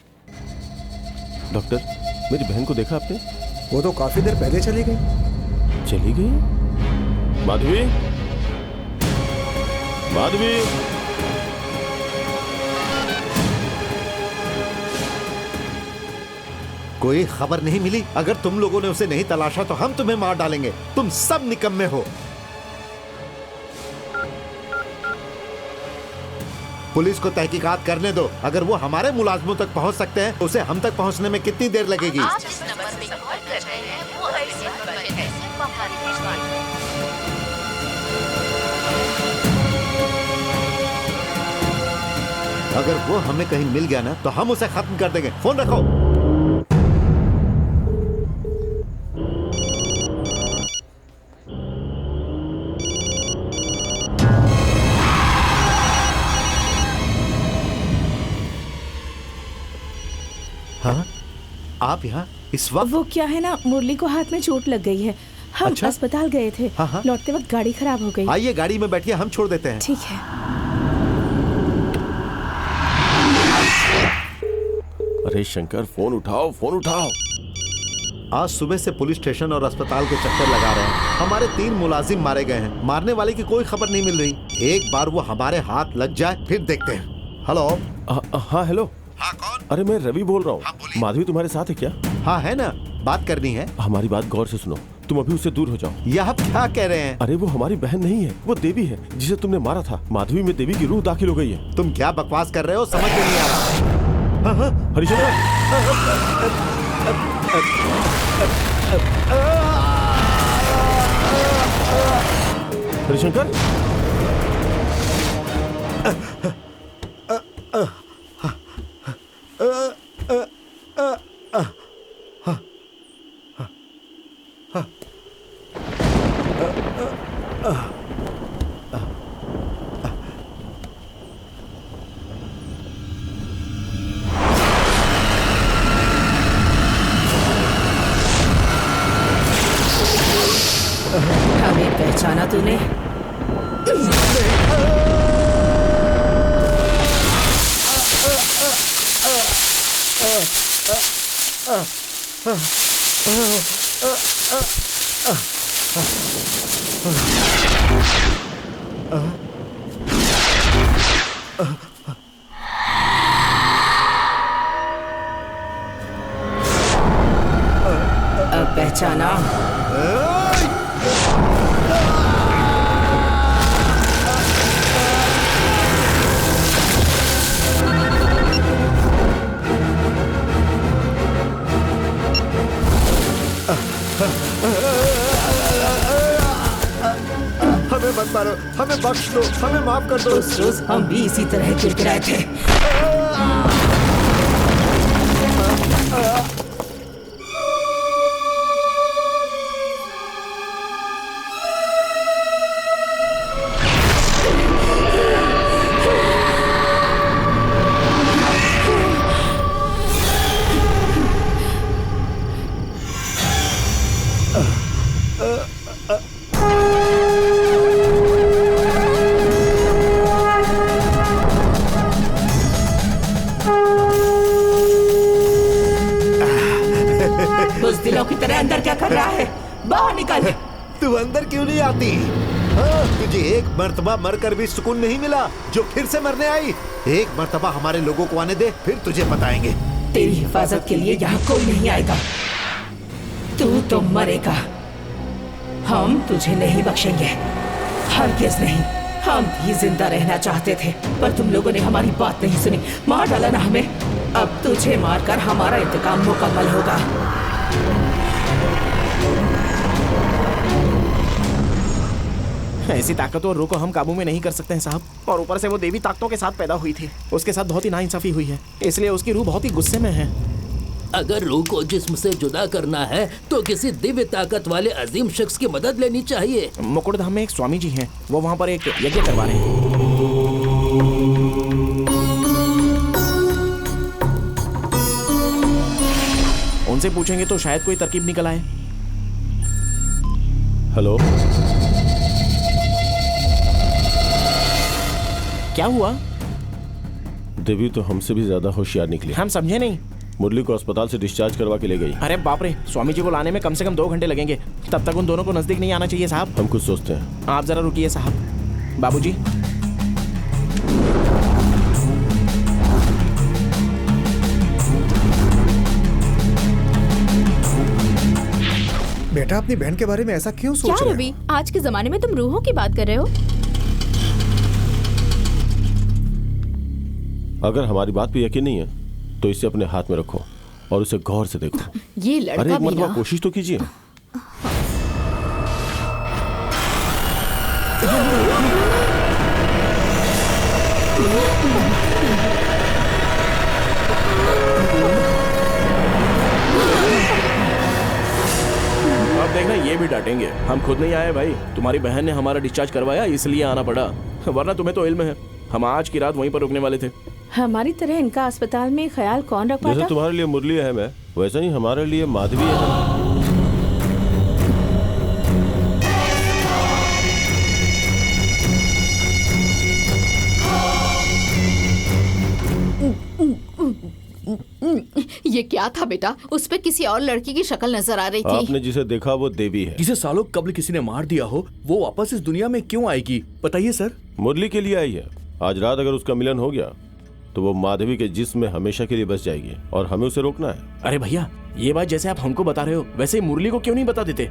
डॉक्टर, मेरी बहन को देखा आपने? वो तो काफी देर पहले चली गई। चली गई? माधवी, माधवी, कोई खबर नहीं मिली? अगर तुम लोगों ने उसे नहीं तलाशा तो हम तुम्हें मार डालेंगे। तुम सब निकम्मे हो। पुलिस को तहकीकात करने दो। अगर वो हमारे मुलाजमों तक पहुंच सकते हैं तो उसे हम तक पहुंचने में कितनी देर लगेगी? आप जिस नंबर पे कॉल कर रहे हैं वो ऐसे नंबर है बाहरी भिजवाएं। अगर वो हमें कहीं मिल गया ना तो हम उसे खत्म कर देंगे। फोन रखो। हाँ, आप यहाँ इस वक्त? वो क्या है ना, मुरली को हाथ में चोट लग गई है। हम अच्छा? अस्पताल गए थे। हाँ। लौटते वक्त गाड़ी खराब हो गई। आइए गाड़ी में बैठिए, हम छोड़ देते हैं। ठीक है। अरे शंकर, फोन उठाओ, फोन उठाओ। आज सुबह से पुलिस स्टेशन और अस्पताल के चक्कर लगा रहे हैं। हमारे 3 मुलाजिम मारे गए हैं। मारने वाले की कोई खबर नहीं मिल रही। एक बार वो हमारे हाथ लग जाए फिर देखते हैं। हेलो। हाँ हेलो। हाँ कौन? अरे मैं रवि बोल रहा हूँ। माधवी तुम्हारे साथ है क्या? हाँ है ना, बात करनी है। हमारी बात गौर से सुनो, तुम अभी उससे दूर हो जाओ। ये आप क्या कह रहे हैं? अरे वो हमारी बहन नहीं है, वो देवी है जिसे तुमने मारा था। माधवी में देवी की रूह दाखिल हो गई है। तुम क्या बकवास कर रहे हो, समझ में नहीं आ रहा। हरिशंकर, हरिशंकर, हमें पहचाना तूने? अब पहचाना? हमें मत मारो, हमें बख्श दो, हमें माफ कर दो। उस रोज हम भी इसी तरह गिड़गिड़ाए थे। बुज़दिलों की तरह अंदर क्या कर रहा है? बाहर निकल। तू अंदर क्यों नहीं आती? हाँ, तुझे एक मर्तबा मरकर भी सुकून नहीं मिला जो फिर से मरने आई? एक मर्तबा हमारे लोगों को आने दे, फिर तुझे बताएंगे। तेरी हिफाजत के लिए यहाँ कोई नहीं आएगा। तू तो मरेगा। हम तुझे नहीं बख्शेंगे, हरगिज़ नहीं। हम भी जिंदा रहना चाहते थे, पर तुम लोगों ने हमारी बात नहीं सुनी, मार डाला ना हमें। अब तुझे मारकर हमारा इंतकाम मुकम्मल होगा। ऐसी ताकतवर रूह को हम काबू में नहीं कर सकते हैं साहब। और ऊपर से वो देवी ताकतों के साथ पैदा हुई थी, उसके साथ बहुत ही नाइंसाफी हुई है, इसलिए उसकी रूह बहुत ही गुस्से में है। अगर रूह को जिस्म से जुदा करना है तो किसी दिव्य ताकत वाले अजीम शख्स की मदद लेनी चाहिए। मुकुटधाम में एक स्वामी जी हैं, वो वहाँ पर एक यज्ञ करवा रहे हैं। उनसे पूछेंगे तो शायद कोई तरकीब निकल आए। हेलो, क्या हुआ? देवी तो हमसे भी ज्यादा होशियार निकली। हम समझे नहीं। मुरली को अस्पताल से डिस्चार्ज करवा के ले गई। अरे बाप रे, स्वामी जी को लाने में कम से कम 2 घंटे लगेंगे। तब तक उन दोनों को नजदीक नहीं आना चाहिए साहब। हम कुछ सोचते हैं। आप जरा रुकिए साहब। बाबूजी, बेटा अपनी बहन के बारे में ऐसा क्यों सोच क्या रहे रवि, आज के जमाने में तुम रूहों की बात कर रहे हो? अगर हमारी बात पे यकीन नहीं है तो इसे अपने हाथ में रखो और उसे गौर से देखो। ये लड़का अरे एक भी मरतबा ना। कोशिश तो कीजिए। अब देखना ये भी डांटेंगे। हम खुद नहीं आए भाई, तुम्हारी बहन ने हमारा डिस्चार्ज करवाया इसलिए आना पड़ा, वरना तुम्हें तो इल्म है हम आज की रात वहीं पर रुकने वाले थे। हमारी तरह इनका अस्पताल में ख्याल कौन रख जैसे पाता? तुम्हारे लिए मुरली अहम है वैसा ही हमारे लिए माधवी अहम है। ये क्या था बेटा? उस पे किसी और लड़की की शक्ल नजर आ रही थी। आपने जिसे देखा वो देवी है। जिसे सालों कबल किसी ने मार दिया हो, वो वापस इस दुनिया में क्यों आएगी बताइए सर। मुरली के लिए आई है। आज रात अगर उसका मिलन हो गया तो वो माधवी के जिस्म में हमेशा के लिए बस जाएगी और हमें उसे रोकना है। अरे भैया, ये बात जैसे आप हमको बता रहे हो वैसे ही मुरली को क्यों नहीं बता देते?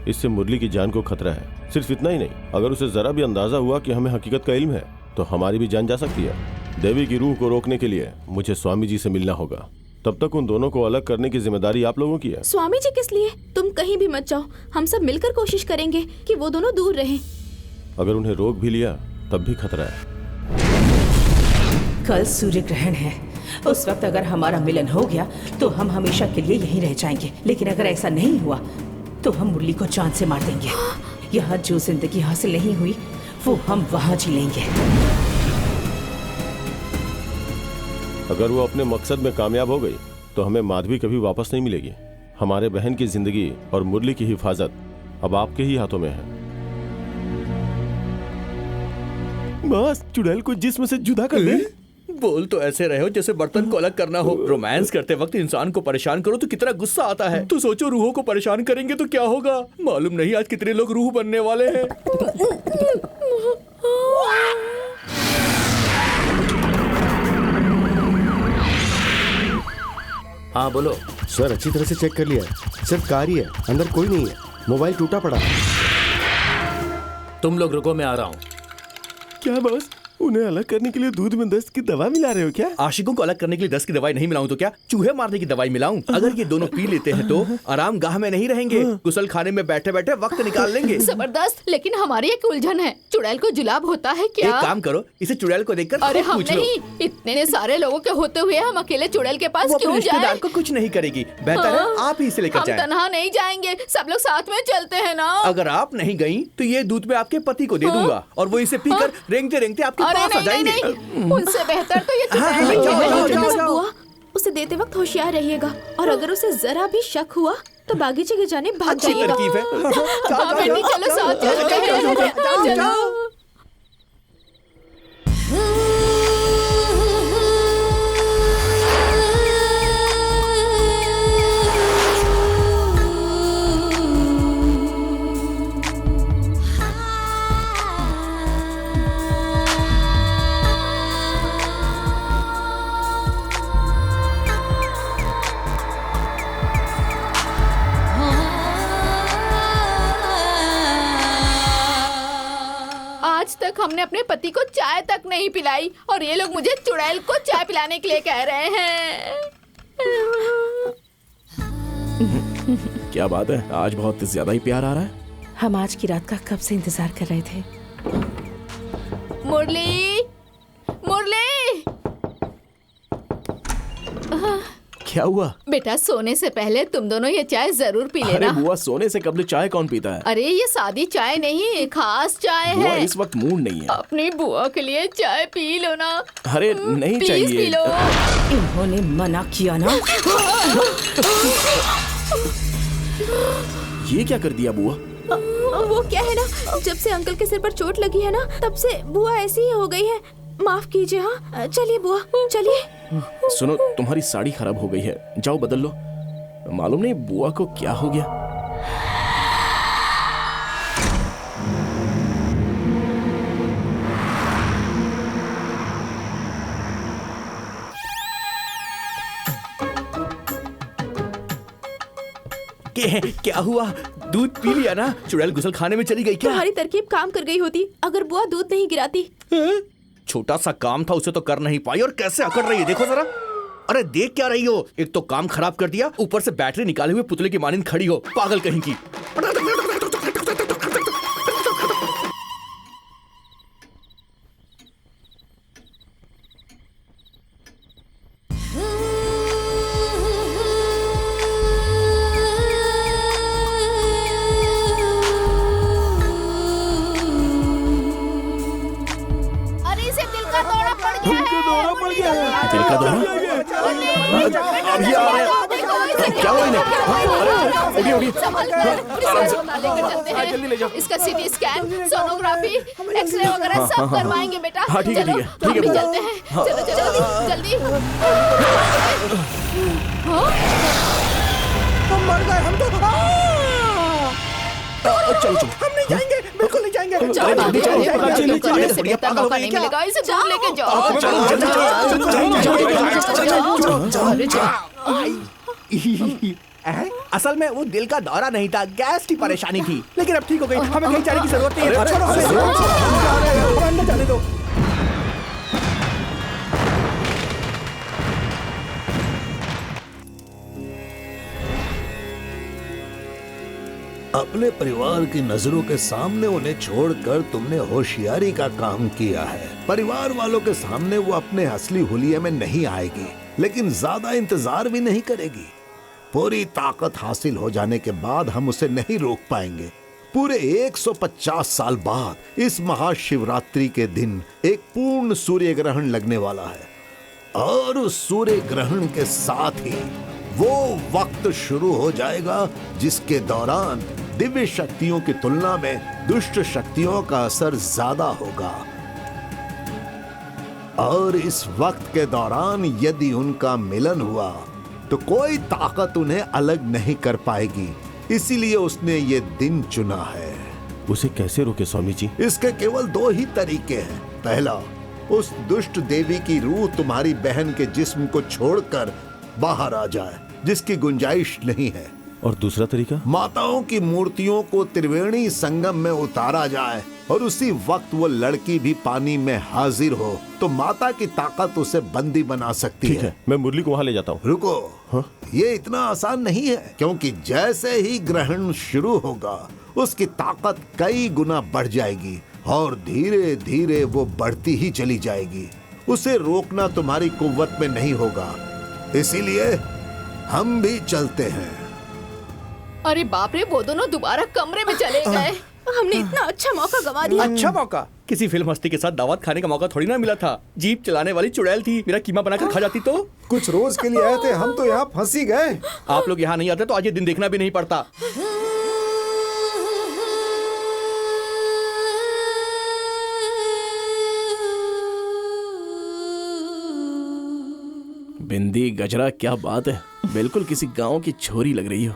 इससे मुरली की जान को खतरा है। सिर्फ इतना ही नहीं, अगर उसे जरा भी अंदाजा हुआ कि हमें हकीकत का इल्म है तो हमारी भी जान जा सकती है। देवी की रूह को रोकने के लिए मुझे स्वामी जी से मिलना होगा। तब तक उन दोनों को अलग करने की जिम्मेदारी आप लोगों की है। स्वामी जी किस लिए? तुम कहीं भी मत जाओ, हम सब मिलकर कोशिश करेंगे कि वो दोनों दूर रहें। अगर उन्हें रोक भी लिया तब भी खतरा है। कल सूर्य ग्रहण है, उस वक्त अगर हमारा मिलन हो गया तो हम हमेशा के लिए यहीं रह जाएंगे। लेकिन अगर ऐसा नहीं हुआ तो हम मुरली को जान से मार देंगे। यहाँ जो जिंदगी हासिल नहीं हुई वो हम वहाँ जी लेंगे। अगर वो अपने मकसद में कामयाब हो गई तो हमें माधवी कभी वापस नहीं मिलेगी। हमारे बहन की जिंदगी और मुरली की हिफाजत अब आपके ही हाथों में है। बस चुड़ैल को जिस्म से जुदा कर दे। बोल तो ऐसे रहे हो जैसे बर्तन को अलग करना हो। रोमांस करते वक्त इंसान को परेशान करो तो कितना गुस्सा आता है। तो सोचो रूहों को परेशान करेंगे तो क्या होगा। मालूम नहीं आज कितने लोग रूह बनने वाले हैं। हाँ बोलो सर, अच्छी तरह से चेक कर लिया है। सिर्फ कार ही है, अंदर कोई नहीं है। मोबाइल टूटा पड़ा है। तुम लोग रुको, मैं आ रहा हूँ। क्या बॉस, उन्हें अलग करने के लिए दूध में दस्त की दवा मिला रहे हो क्या? आशिकों को अलग करने के लिए दस्त की दवाई नहीं मिलाऊं तो क्या चूहे मारने की दवाई मिलाऊं? अगर ये दोनों पी लेते हैं तो आराम गाह में नहीं रहेंगे, गुसल खाने में बैठे बैठे वक्त निकाल लेंगे। जबरदस्त, लेकिन हमारी एक उलझन है। चुड़ैल को जुलाब होता है क्या? एक काम करो, इसे चुड़ैल को देखकर अरे खुद हम पूछ लो। नहीं, इतने सारे लोगों के होते हुए हम अकेले चुड़ैल के पास वो अपने क्यों जाए? रिश्तेदार को कुछ नहीं करेगी, बेहतर है हाँ। आप ही इसे लेकर हम जाएं। तन्हा नहीं जाएंगे, सब लोग साथ में चलते हैं ना। अगर आप नहीं गई तो ये दूध में आपके पति को दे दूंगा और वो इसे पीकर रेंगते रेंगते आपके अरे पास आ नहीं, जाएंगे। नहीं, उनसे बेहतर तो ये हाँ, चुड़ैल जाओ, ही जाओ, है। जाओ, जाओ। बुआ, उसे देते वक्त होशियार रहिएगा और अगर उसे जरा भी शक हुआ तो बागीचे के जाने भाग अच्छी जाइएगा। तरकीब है। हाँ बेटी, चलो साथ चलते हैं। चलो। हाँ हमने अपने पति को चाय तक नहीं पिलाई और ये लोग मुझे चुड़ैल को चाय पिलाने के लिए कह रहे हैं। क्या बात है, आज बहुत ज्यादा ही प्यार आ रहा है। हम आज की रात का कब से इंतजार कर रहे थे। मुरली, मुरली। क्या हुआ? बेटा सोने से पहले तुम दोनों ये चाय जरूर पी अरे लेना। बुआ, सोने से कबल चाय कौन पीता है? अरे ये सादी चाय नहीं, खास चाय बुआ, है। इस वक्त मूड नहीं है। अपनी बुआ के लिए चाय पी लो ना। अरे नहीं प्लीज चाहिए। P low. इन्होंने मना किया ना। ये क्या कर दिया बुआ? वो क्या है ना, जब से अंकल के सिर पर चोट लगी है ना, तब से बुआ ऐसी ही हो गई है। माफ कीजिए। हाँ चलिए बुआ, चलिए। सुनो, तुम्हारी साड़ी खराब हो गई है, जाओ बदल लो। मालूम नहीं बुआ को क्या हो गया। क्या हुआ? दूध पी लिया ना? चुड़ैल गुसल खाने में चली गई क्या? तुम्हारी तरकीब काम कर गई होती अगर बुआ दूध नहीं गिराती। छोटा सा काम था, उसे तो कर नहीं पाई और कैसे अकड़ रही है, देखो जरा। अरे देख क्या रही हो? एक तो काम खराब कर दिया, ऊपर से बैटरी निकाले हुए पुतले की मानिंद खड़ी हो, पागल कहीं की। दिल का दौरा? अभी आ रहे हैं। क्या हुआ इन्हें? उठी उठी। जल्दी ले जाओ। इसका सीटी स्कैन, सोनोग्राफी, एक्सरे वगैरह सब करवाएंगे बेटा। हाँ ठीक है ठीक है ठीक है। चलते हैं, चलो चलो जल्दी। हम मर गए, हम तो। चलो चलो, हम नहीं जाएंगे, बिल्कुल नहीं जाएंगे। असल में वो दिल का दौरा नहीं था, गैस की परेशानी थी, लेकिन अब ठीक हो गई। हमें कहीं जाने की जरूरत नहीं है। छोड़ो हमें अंदर जाने दो। अपने परिवार की नजरों के सामने उन्हें छोड़कर तुमने होशियारी का काम किया है। परिवार वालों के सामने वो अपने असली हुलिये में नहीं आएगी, लेकिन ज्यादा इंतजार भी नहीं करेगी। पूरी ताकत हासिल हो जाने के बाद हम उसे नहीं रोक पाएंगे। पूरे 150 साल बाद इस महाशिवरात्रि के दिन एक पूर्ण सूर्य ग्रहण लगने वाला है, और उस सूर्य ग्रहण के साथ ही वो वक्त शुरू हो जाएगा जिसके दौरान दिव्य शक्तियों की तुलना में दुष्ट शक्तियों का असर ज्यादा होगा। और इस वक्त के दौरान यदि उनका मिलन हुआ तो कोई ताकत उन्हें अलग नहीं कर पाएगी। इसीलिए उसने ये दिन चुना है। उसे कैसे रोके स्वामी जी? इसके केवल दो ही तरीके हैं। पहला, उस दुष्ट देवी की रूह तुम्हारी बहन के जिस्म को छोड़कर बाहर आ जाए, जिसकी गुंजाइश नहीं है। और दूसरा तरीका, माताओं की मूर्तियों को त्रिवेणी संगम में उतारा जाए और उसी वक्त वो लड़की भी पानी में हाजिर हो, तो माता की ताकत उसे बंदी बना सकती है। ठीक है, मैं मुरली को वहां ले जाता हूँ। रुको, ये इतना आसान नहीं है, क्योंकि जैसे ही ग्रहण शुरू होगा उसकी ताकत कई गुना बढ़ जाएगी और धीरे धीरे वो बढ़ती ही चली जाएगी। उसे रोकना तुम्हारी कुव्वत में नहीं होगा, इसीलिए हम भी चलते हैं। अरे बाप रे, वो दोनों दोबारा कमरे में चले गए। हमने इतना अच्छा मौका गवा दिया। अच्छा मौका? किसी फिल्म हस्ती के साथ दावत खाने का मौका थोड़ी ना मिला था। जीप चलाने वाली चुड़ैल थी, मेरा कीमा बनाकर खा जाती तो। कुछ रोज के लिए आए थे, हम तो यहाँ फंस ही गए। आप लोग यहाँ नहीं आते तो आज ये दिन देखना भी नहीं पड़ता। बिंदी गजरा, क्या बात है, बिल्कुल किसी गांव की छोरी लग रही हो।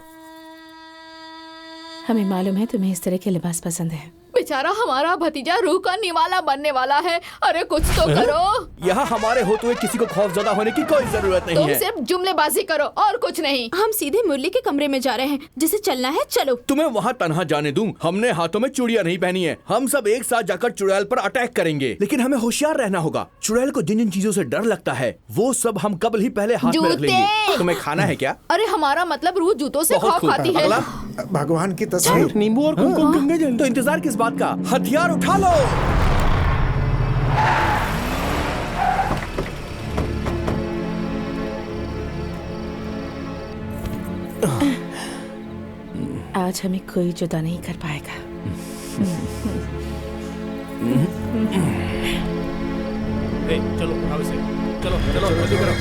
हमें मालूम है तुम्हें इस तरह के लिबास पसंद है। बेचारा हमारा भतीजा रूह का निवाला बनने वाला है। अरे कुछ तो करो। यहाँ हमारे होते हुए किसी को खौफजदा होने की कोई जरूरत नहीं तुम है। सिर्फ जुमलेबाजी करो और कुछ नहीं। हम सीधे मुरली के कमरे में जा रहे हैं। जिसे चलना है चलो। तुम्हें वहाँ तनहा जाने दूं? हमने हाथों में चूड़ियाँ नहीं पहनी है। हम सब एक साथ जाकर चुड़ैल पर अटैक करेंगे, लेकिन हमें होशियार रहना होगा। चुड़ैल को जिन जिन चीजों से डर लगता है वो सब हम कब ही पहले हाथ में रख लेंगे। तुम्हें खाना है क्या? अरे हमारा मतलब रूह जूतों से खौफ खाती है। भगवान की तस्वीर, नींबू और कुमकुम गंगा जल। तो इंतजार किस बात का? हथियार उठा लो। आज हमें कोई जुदा नहीं कर पाएगा। चलो उठाओ इसे। चलो चलो जल्दी करो,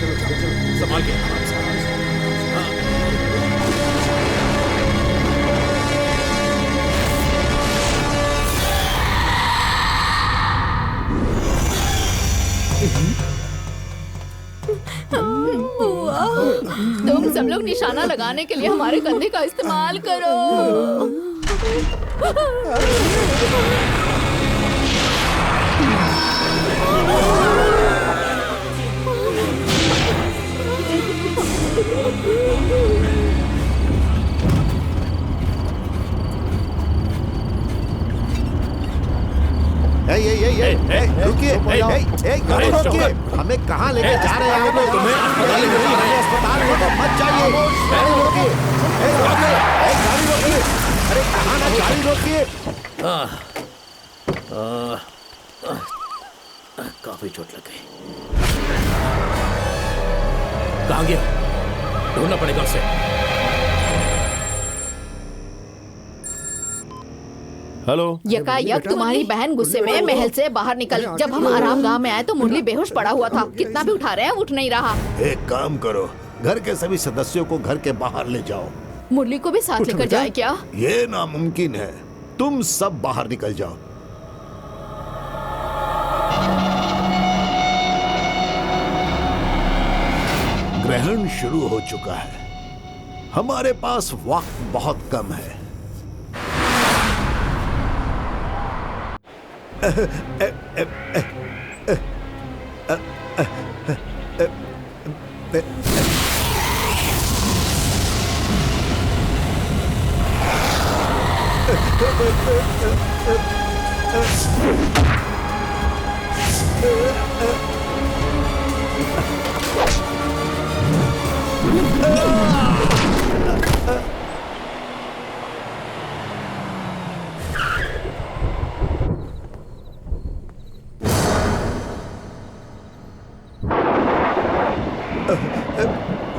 संभाल के। तुम सब लोग निशाना लगाने के लिए हमारे कंधे का इस्तेमाल करो। रुकिए, रुकिए, हमें कहाँ लेके जा रहे हैं आप लोग? अस्पताल में तो मत जाइए। गाड़ी रोकिए, गाड़ी रोकिए। अरे कहाँ ना, गाड़ी रोकिए। काफी चोट लग गई। कहाँ गया? ढूंढना पड़ेगा उसे। हेलो। यकायक तुम्हारी बहन गुस्से में महल से बाहर निकल। जब हम आराम गांव में आए तो मुरली बेहोश पड़ा हुआ था। कितना भी उठा रहे हैं उठ नहीं रहा। एक काम करो, घर के सभी सदस्यों को घर के बाहर ले जाओ। मुरली को भी साथ लेकर जाए क्या? ये नामुमकिन है। तुम सब बाहर निकल जाओ। ग्रहण शुरू हो चुका है। हमारे पास वक्त बहुत कम है।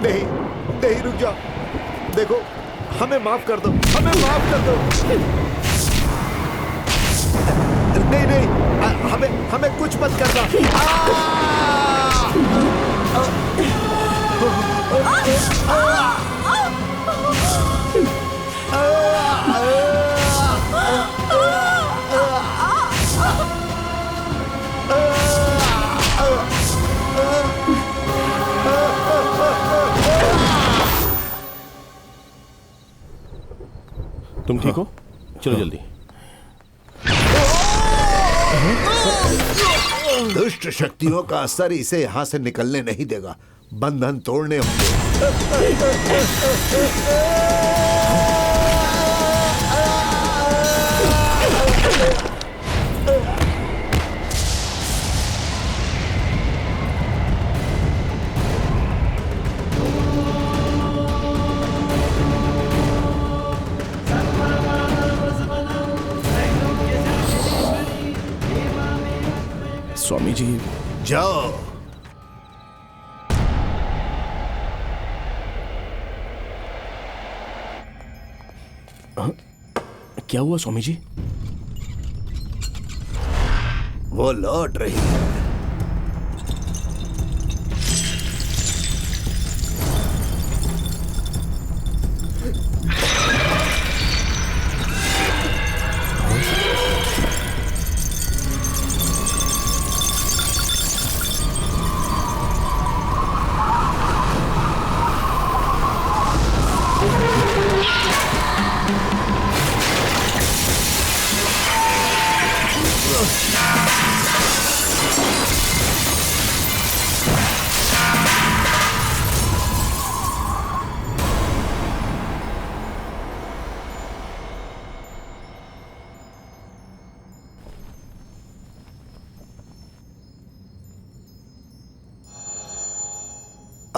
नहीं, नहीं, रुक जाओ। देखो, हमें माफ कर दो, हमें माफ कर दो। नहीं नहीं, हमें कुछ मत करना। तुम ठीक हो? चलो जल्दी। दुष्ट शक्तियों का असर इसे यहाँ से निकलने नहीं देगा। बंधन तोड़ने होंगे। स्वामी जी जाओ। क्या हुआ स्वामी जी? वो लौट रही है।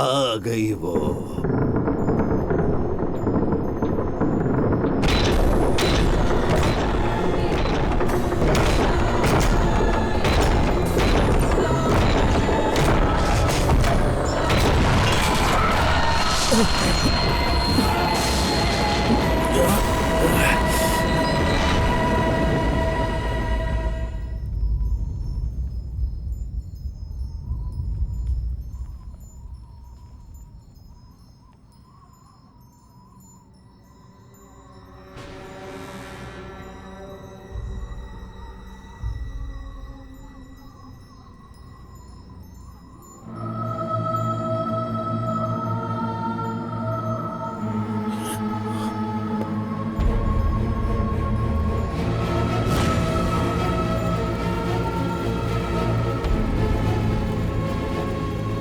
आ गई वो।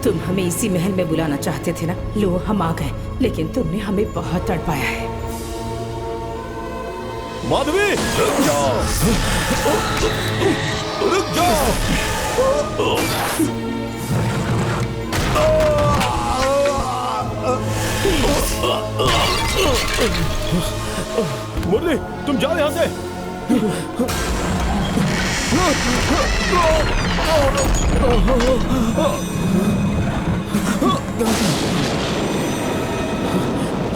तुम हमें इसी महल में बुलाना चाहते थे ना? लो, हम आ गए, लेकिन तुमने हमें बहुत तड़पाया है। माधवी, रुक जाओ, रुक जाओ। मुरली, तुम जाओ यहाँ से।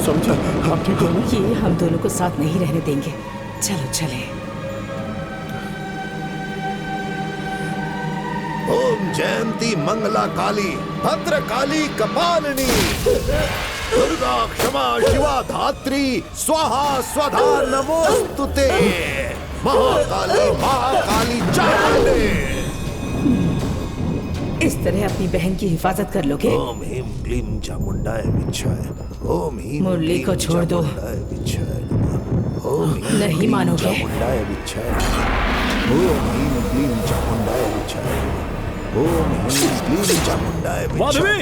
समझा, आप ठीक हो? ये हम दोनों को साथ नहीं रहने देंगे। चलो चले। ओम जयंती मंगला काली भद्र काली कपालिनी दुर्गा क्षमा शिवा धात्री स्वाहा स्वधा नमोस्तुते महाकाली महाकाली चामुंडे। इस तरह अपनी बहन की हिफाजत कर लोगे? ओम ह्रीं क्लीं चामुंडाय विच्छाय। ओम ह्रीं मुरली को छोड़ दो। नहीं मानोगे? चामुंडाय विच्छाय। ओम ह्रीं क्लीं चामुंडाय विच्छाय। ओम ह्रीं क्लीं चामुंडाय विच्छाय।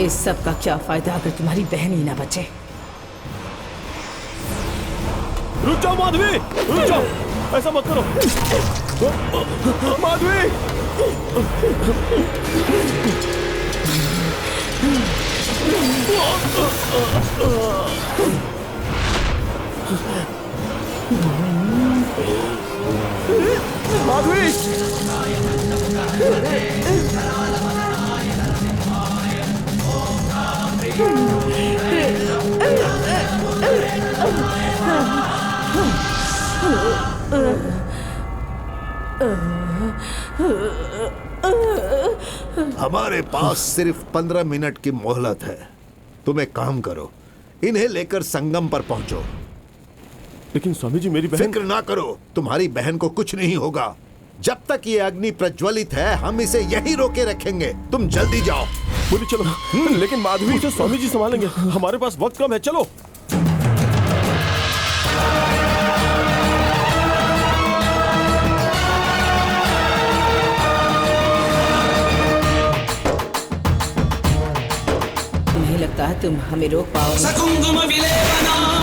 इस सब का क्या फायदा अगर तुम्हारी बहन ही ना बचे? रुक जाओ माधवी, रुक जाओ, ऐसा मत करो। माधवी, माधवी, हमारे पास सिर्फ 15 मिनट की मोहलत है। तुम एक काम करो, इन्हें लेकर संगम पर पहुंचो। लेकिन स्वामी जी, मेरी बहन। फिक्र ना करो, तुम्हारी बहन को कुछ नहीं होगा। जब तक ये अग्नि प्रज्वलित है हम इसे यहीं रोके रखेंगे। तुम जल्दी जाओ। बोली चलो। लेकिन माधवी से स्वामी जी संभालेंगे, हमारे पास वक्त कम है। चलो। तुम्हें लगता है तुम हमें रोक पाओगे? सकुंकुम विलेपनाम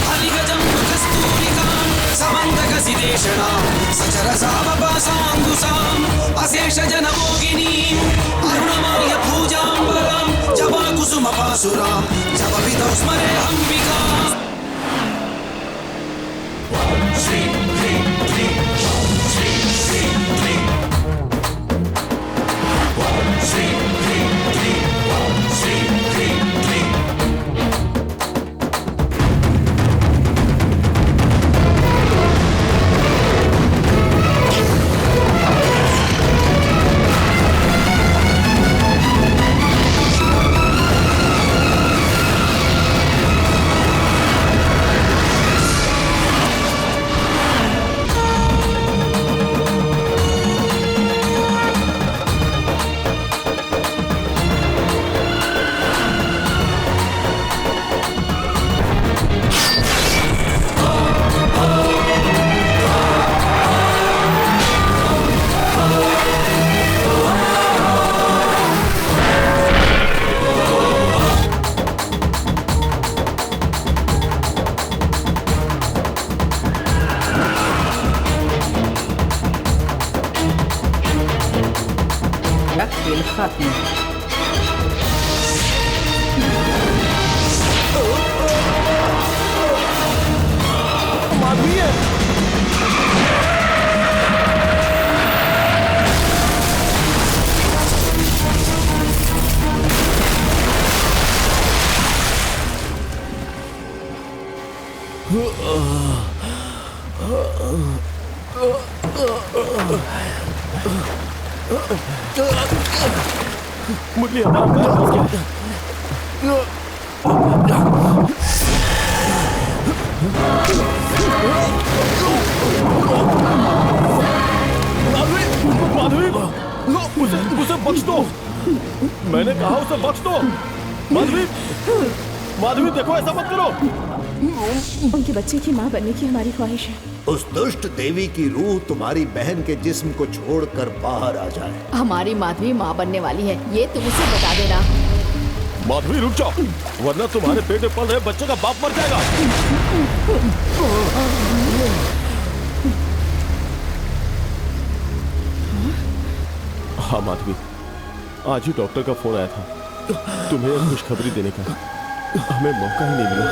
हलिगजं कस्तूरिकां समन्तकसिदेशणां सचरसावपासाङ्गुसाम् अशेषजनमोगिनीम् अरुणमार्य पूजाम्बरां जपाकुसुमपासुरां जपविधौ स्मरे अम्बिकाम्। श्रीं ह्रीं क्लीं श्रीं श्रीं क्लीं श्रीं ह्रीं क्लीं श्रीं ह्रीं क्लीं। वाला खेल खत्म। मुरली हमारा पैर फंस गया। माधवी, उसे बख्श दो। मैंने कहा उसे बख्श दो। माधवी, माधवी देखो, ऐसा मत करो। उनके बच्चे की माँ बनने की हमारी ख्वाहिश है। उस दुष्ट देवी की रूह तुम्हारी बहन के जिस्म को छोड़कर बाहर आ जाए। हमारी माधवी माँ बनने वाली है, ये तुम उसे बता देना। माधवी रुक जाओ, वरना तुम्हारे पेट में पल रहे बच्चे का बाप मर जाएगा। हाँ माधवी, आज ही डॉक्टर का फोन आया था तुम्हें खुशखबरी देने का। हमें मौका ही नहीं मिला।